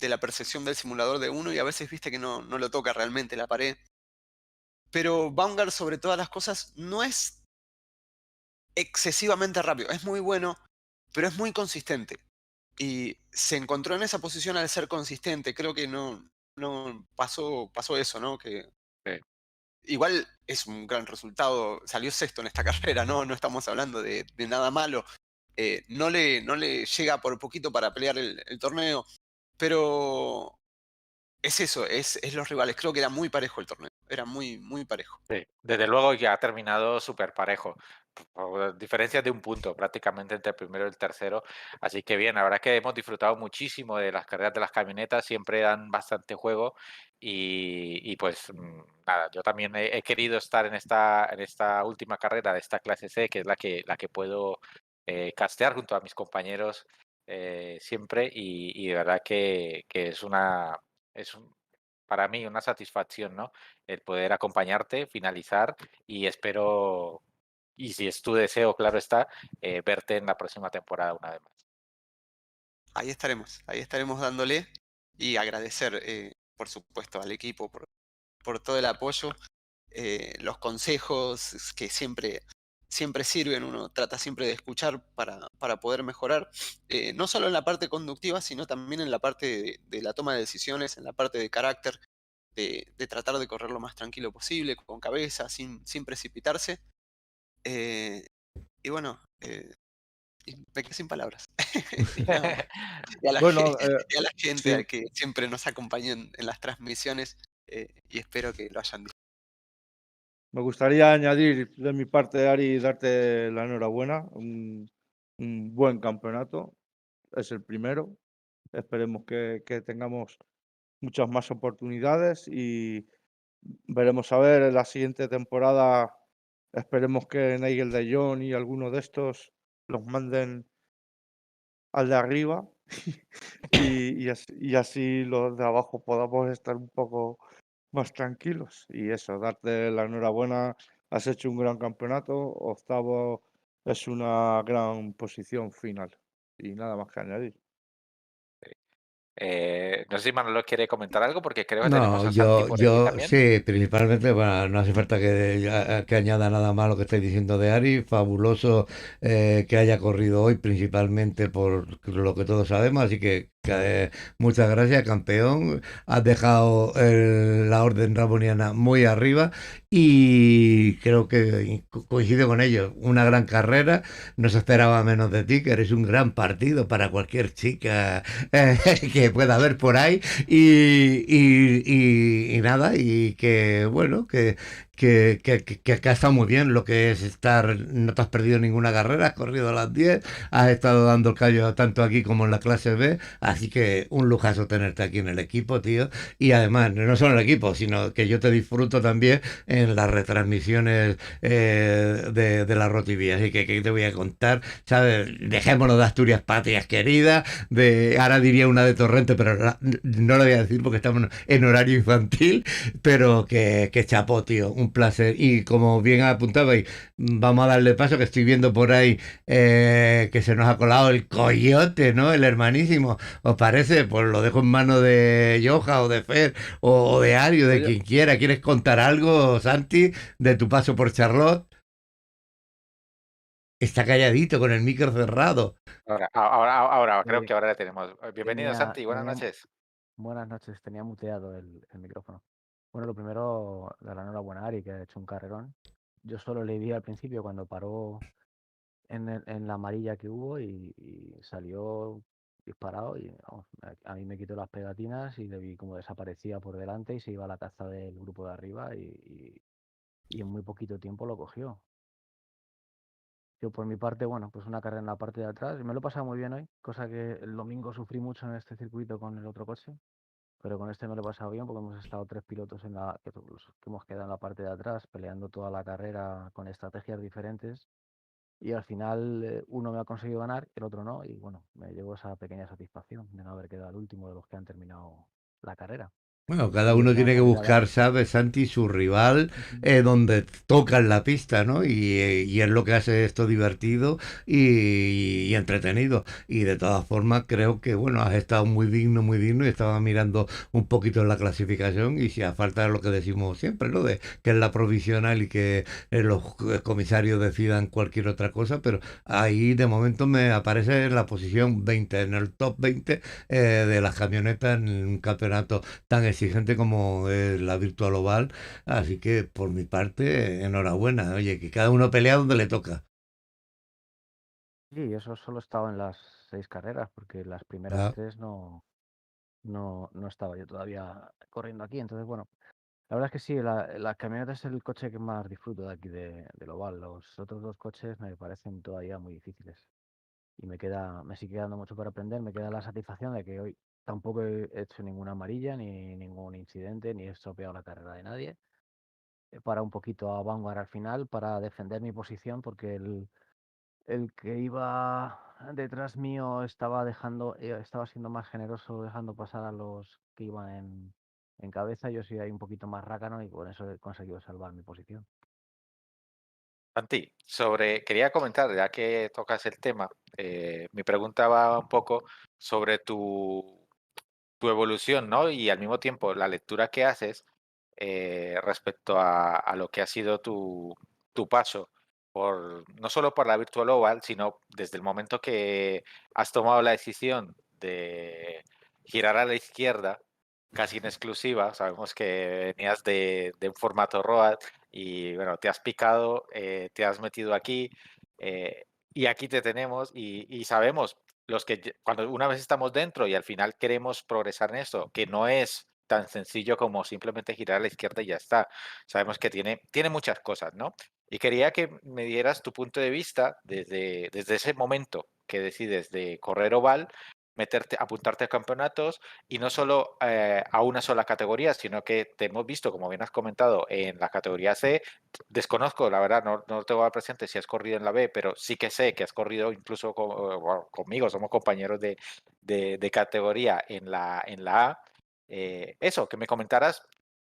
la percepción del simulador de uno y a veces viste que no lo toca realmente la pared. Pero Baumgart, sobre todas las cosas, no es excesivamente rápido. Es muy bueno, pero es muy consistente. Y se encontró en esa posición al ser consistente. Creo que no pasó eso, ¿no? Que sí, igual es un gran resultado. Salió sexto en esta carrera, ¿no? No estamos hablando de nada malo. No le llega por poquito para pelear el torneo. Pero es eso, es los rivales. Creo que era muy parejo el torneo. Era muy, muy parejo. sí. Desde luego que ha terminado súper parejo. Por diferencias de un punto prácticamente entre el primero y el tercero. Así que bien, la verdad es que hemos disfrutado muchísimo de las carreras de las camionetas, siempre dan bastante juego y pues nada, yo también he querido estar en esta última carrera de esta clase C, que es la que puedo castear junto a mis compañeros siempre y de verdad que es para mí una satisfacción, ¿no? El poder acompañarte, finalizar y espero y si es tu deseo, claro está, verte en la próxima temporada una vez más. Ahí estaremos dándole y agradecer, por supuesto, al equipo por todo el apoyo, los consejos que siempre sirven, uno trata siempre de escuchar para poder mejorar, no solo en la parte conductiva, sino también en la parte de la toma de decisiones, en la parte de carácter, de tratar de correr lo más tranquilo posible, con cabeza, sin precipitarse. eh, y bueno, y me quedé sin palabras. Y nada más. Y a la Bueno, y a la gente sí, a que siempre nos acompaña en las transmisiones, y espero que lo hayan disfrutado. me gustaría añadir de mi parte, Ari, darte la enhorabuena. Un buen campeonato, es el primero. Esperemos que tengamos muchas más oportunidades y veremos a ver en la siguiente temporada. Esperemos que Nigel de Jong y alguno de estos los manden al de arriba y así los de abajo podamos estar un poco más tranquilos. Y eso, darte la enhorabuena, has hecho un gran campeonato, octavo es una gran posición final. Y nada más que añadir. No sé si Manolo quiere comentar algo porque creo que tenemos No, a Santi por aquí yo también. sí, principalmente, bueno, no hace falta que añada nada más lo que estáis diciendo de Ari. Fabuloso que haya corrido hoy, principalmente por lo que todos sabemos. Así que muchas gracias, campeón. Has dejado la orden raboniana muy arriba y creo que coincido con ellos. Una gran carrera. No se esperaba menos de ti, que eres un gran partido para cualquier chica que pueda haber por ahí. Y nada, y que bueno, que ha estado muy bien lo que es estar, no te has perdido ninguna carrera, has corrido a las 10, has estado dando el callo tanto aquí como en la clase B, Así que un lujazo tenerte aquí en el equipo, tío. Y además, no solo en el equipo, sino que yo te disfruto también en las retransmisiones de la ROTV. Así que, ¿qué te voy a contar? ¿Sabes? Dejémonos de Asturias Patrias queridas, ahora diría una de Torrente, pero no lo voy a decir porque estamos en horario infantil, pero que chapó, tío, un placer. Y como bien apuntabais, vamos a darle paso, que estoy viendo por ahí que se nos ha colado el coyote, ¿no? El hermanísimo. ¿Os parece? Pues lo dejo en manos de Joja o de Fer o de Ario, de Oye, quien quiera. ¿Quieres contar algo, Santi, de tu paso por Charlotte? Está calladito con el micro cerrado. Ahora, creo Eh, que ahora le tenemos. Bienvenido, tenía, Santi, buenas tenía, noches. buenas noches, tenía muteado el micrófono. Bueno, lo primero, dar la enhorabuena a Ari, que ha hecho un carrerón. Yo solo le vi al principio cuando paró en la amarilla que hubo y salió disparado y vamos, a mí me quitó las pegatinas y le vi como desaparecía por delante y se iba a la caza del grupo de arriba y en muy poquito tiempo lo cogió. Yo por mi parte, bueno, pues una carrera en la parte de atrás y me lo he pasado muy bien hoy, cosa que el domingo sufrí mucho en este circuito con el otro coche. Pero con este me lo he pasado bien porque hemos estado tres pilotos que hemos quedado en la parte de atrás peleando toda la carrera con estrategias diferentes y al final uno me ha conseguido ganar, el otro no y bueno, me llevo esa pequeña satisfacción de no haber quedado el último de los que han terminado la carrera. Bueno, cada Y uno esta tiene que movida buscar, ¿sabes, Santi, su rival Ujú. donde toca en la pista, ¿no? Y es lo que hace esto divertido y entretenido. Y de todas formas, creo que, bueno, has estado muy digno y estaba mirando un poquito en la clasificación y si a falta de lo que decimos siempre, ¿no? De que es la provisional y que los comisarios decidan cualquier otra cosa, pero ahí de momento me aparece en la posición 20, en el top 20 de las camionetas en un campeonato tan exigente como la Virtual Oval. Así que por mi parte, enhorabuena. Oye, que cada uno pelea donde le toca. Sí, eso solo estaba en las seis carreras porque las primeras Ah, tres no estaba yo todavía corriendo aquí. Entonces, bueno, la verdad es que sí, la camioneta es el coche que más disfruto de aquí del Oval. Los otros dos coches me parecen todavía muy difíciles. Y me sigue quedando mucho por aprender. Me queda la satisfacción de que hoy tampoco he hecho ninguna amarilla, ni ningún incidente, ni he estropeado la carrera de nadie. He parado un poquito a Vanguard al final para defender mi posición, porque el que iba detrás mío estaba siendo más generoso dejando pasar a los que iban en cabeza. Yo soy ahí un poquito más rácano y con eso he conseguido salvar mi posición. Santi, quería comentar, ya que tocas el tema, mi pregunta va un poco sobre tu evolución, ¿no? Y al mismo tiempo la lectura que haces respecto a lo que ha sido tu paso no solo por la Virtual Oval, sino desde el momento que has tomado la decisión de girar a la izquierda, casi en exclusiva. Sabemos que venías de un formato ROAD y bueno, te has picado, te has metido aquí y aquí te tenemos y sabemos cuando una vez estamos dentro y al final queremos progresar en esto, que no es tan sencillo como simplemente girar a la izquierda y ya está. Sabemos que tiene muchas cosas, ¿no? Y quería que me dieras tu punto de vista desde ese momento que decides de correr oval, apuntarte a campeonatos y no solo a una sola categoría, sino que te hemos visto, como bien has comentado, en la categoría C. Desconozco, la verdad, no tengo presente si has corrido en la B, pero sí que sé que has corrido incluso bueno, conmigo, somos compañeros de categoría en la A. Eso, que me comentaras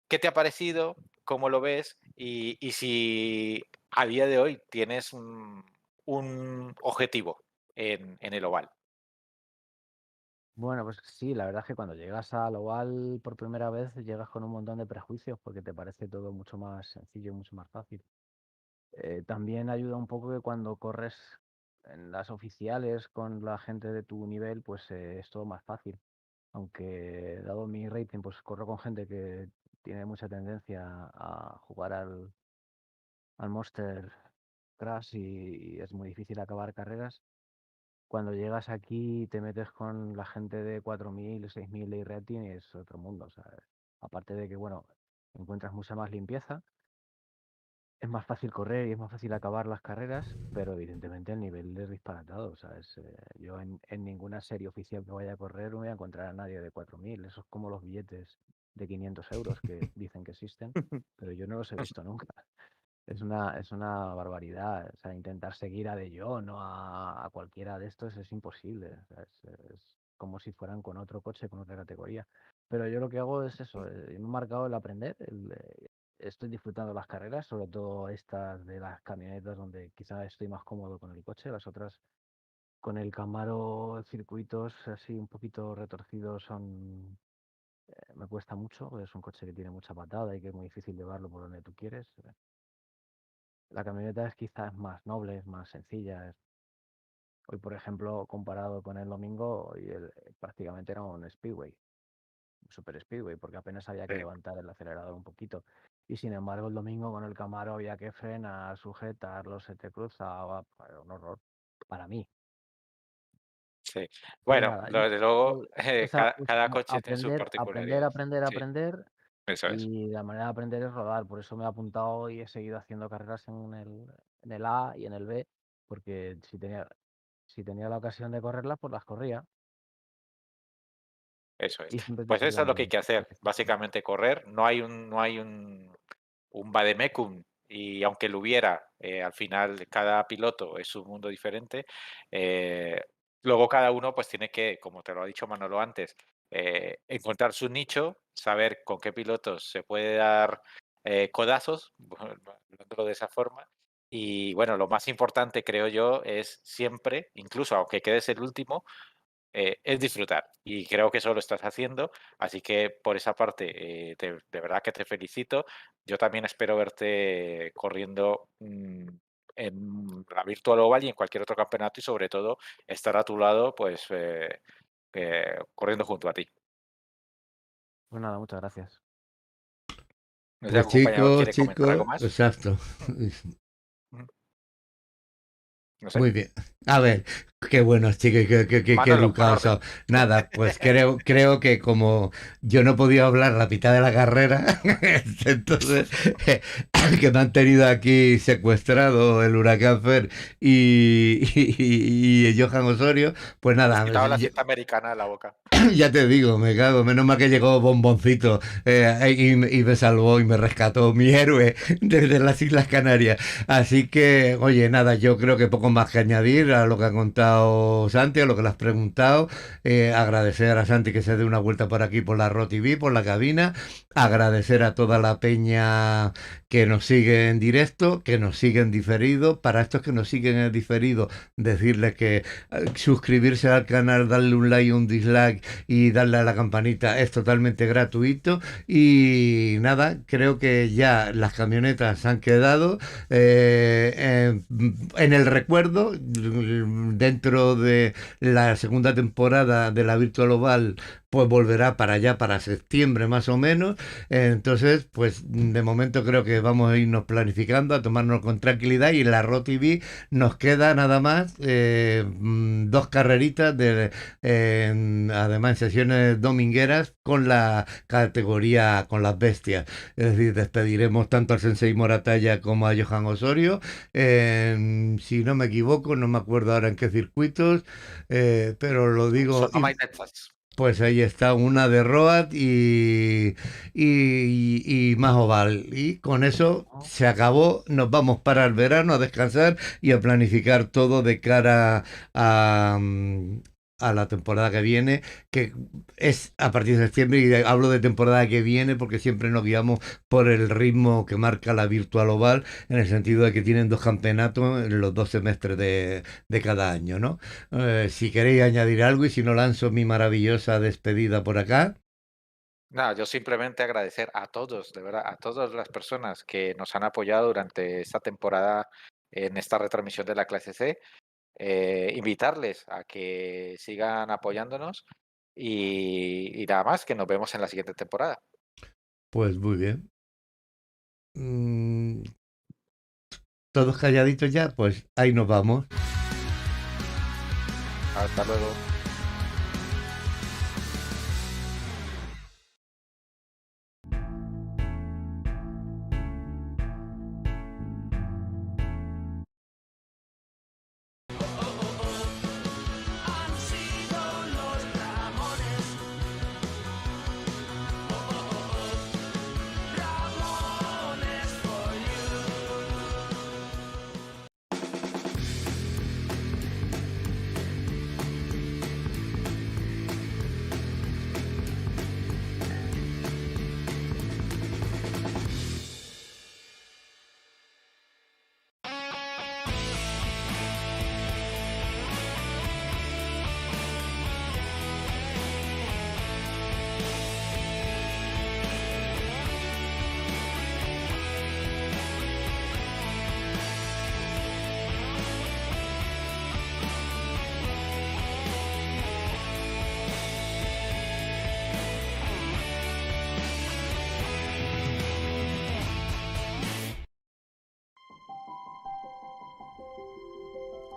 qué te ha parecido, cómo lo ves y si a día de hoy tienes un objetivo en el oval. Bueno, pues sí, la verdad es que cuando llegas al oval por primera vez llegas con un montón de prejuicios porque te parece todo mucho más sencillo, mucho más fácil. También ayuda un poco que cuando corres en las oficiales con la gente de tu nivel, pues es todo más fácil. Aunque dado mi rating, pues corro con gente que tiene mucha tendencia a jugar al Monster Crash y es muy difícil acabar carreras. Cuando llegas aquí te metes con la gente de 4000, 6000 de rating y es otro mundo. O sea, aparte de que, bueno, encuentras mucha más limpieza es más fácil correr y es más fácil acabar las carreras, pero evidentemente el nivel es disparatado. O sea, yo en ninguna serie oficial que vaya a correr no voy a encontrar a nadie de 4.000. Eso es como los billetes de 500 euros que dicen que existen, pero yo no los he visto nunca. Es una barbaridad. O sea, intentar seguir a De Jong o a cualquiera de estos es imposible. O sea, es como si fueran con otro coche, con otra categoría. Pero yo lo que hago es eso. Me he marcado el aprender. Estoy disfrutando las carreras, sobre todo estas de las camionetas, donde quizás estoy más cómodo con el coche. Las otras, con el Camaro, circuitos así un poquito retorcidos, me cuesta mucho. Porque es un coche que tiene mucha patada y que es muy difícil llevarlo por donde tú quieres. La camioneta es quizás más noble, es más sencilla. Hoy, por ejemplo, comparado con el domingo, hoy prácticamente era un speedway, un super speedway, porque apenas había que Sí. levantar el acelerador un poquito. Y sin embargo, el domingo con el Camaro había que frenar, sujetarlo, se te cruzaba. Era un horror para mí. Sí. Pero Bueno, nada, desde luego, es cada coche tiene sus aprender, aprender, particularidades. aprender, Sí, aprender. eso es. Y la manera de aprender es rodar. Por eso me he apuntado y he seguido haciendo carreras en el A y en el B, porque si tenía la ocasión de correrlas, pues las corría. Eso es. Y siempre Pues eso es lo que hay disfrutando. que hacer, básicamente correr. No hay un vademecum y aunque lo hubiera, al final cada piloto es un mundo diferente. eh, Luego cada uno pues tiene que, como te lo ha dicho Manolo antes, encontrar su nicho, saber con qué pilotos se puede dar codazos, bueno, hablándolo de esa forma. Y bueno, lo más importante creo yo es siempre, incluso aunque quedes el último, es disfrutar. Y creo que eso lo estás haciendo. Así que por esa parte, de verdad que te felicito. Yo también espero verte corriendo en la Virtual Oval y en cualquier otro campeonato y sobre todo estar a tu lado, pues corriendo junto a ti. Pues nada, muchas gracias. No sé si Pues algún compañero chicos, quiere comentar algo chicos, más. exacto. Ujú. No sé. Muy bien. A ver, qué buenos chicos, qué Manolo, educados Manolo. son. Nada, pues creo que como yo no he podido hablar la mitad de la carrera, entonces que me han tenido aquí secuestrado el Huracán Fer y Johan Osorio, pues Te has nada, quitado la cinta americana de la boca. ya te digo, me cago, menos mal que llegó Bomboncito y me salvó y me rescató mi héroe desde las Islas Canarias. Así que, oye, nada, yo creo que poco más que añadir a lo que ha contado Santi, a lo que le has preguntado. Agradecer a Santi que se dé una vuelta por aquí, por la ROTV, por la cabina. Agradecer a toda la peña que nos sigue en directo, que nos sigue en diferido. Para estos que nos siguen en diferido, decirles que suscribirse al canal, darle un like, un dislike y darle a la campanita es totalmente gratuito. Y nada, creo que ya las camionetas han quedado en el recuerdo. Dentro de la segunda temporada de la Virtual Oval pues volverá para allá, para septiembre más o menos. Entonces, pues de momento creo que vamos a irnos planificando, a tomarnos con tranquilidad y en la ROTV nos queda nada más 2 carreritas, además en sesiones domingueras con la categoría, con las bestias. Es decir, despediremos tanto al Sensei Moratalla como a Johan Osorio. Si no me equivoco, no me acuerdo ahora en qué circuitos, pero lo digo... Sonoma y Texas. Pues ahí está una de Road y más oval. Y con eso se acabó. Nos vamos para el verano a descansar y a planificar todo de cara a la temporada que viene, que es a partir de septiembre. Y hablo de temporada que viene porque siempre nos guiamos por el ritmo que marca la Virtual Oval, en el sentido de que tienen 2 campeonatos en los 2 semestres de cada año, ¿no? Si queréis añadir algo y si no lanzo mi maravillosa despedida por acá. Nada, yo simplemente agradecer a todos, de verdad, a todas las personas que nos han apoyado durante esta temporada en esta retransmisión de la clase C. Invitarles a que sigan apoyándonos y nada más, que nos vemos en la siguiente temporada. Pues muy bien. Todos calladitos ya, pues ahí nos vamos. Hasta luego.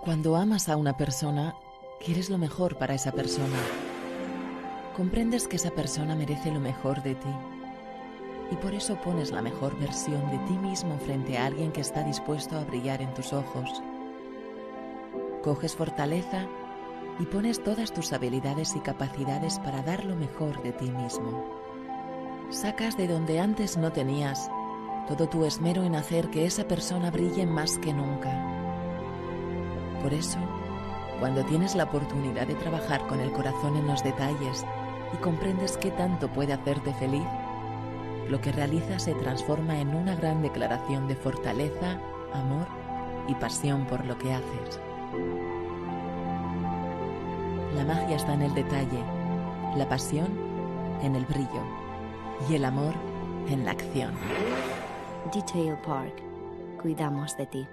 Cuando amas a una persona, quieres lo mejor para esa persona. Comprendes que esa persona merece lo mejor de ti. Y por eso pones la mejor versión de ti mismo frente a alguien que está dispuesto a brillar en tus ojos. Coges fortaleza y pones todas tus habilidades y capacidades para dar lo mejor de ti mismo. Sacas de donde antes no tenías todo tu esmero en hacer que esa persona brille más que nunca. Por eso, cuando tienes la oportunidad de trabajar con el corazón en los detalles y comprendes qué tanto puede hacerte feliz, lo que realizas se transforma en una gran declaración de fortaleza, amor y pasión por lo que haces. La magia está en el detalle, la pasión en el brillo y el amor en la acción. Detail Park. Cuidamos de ti.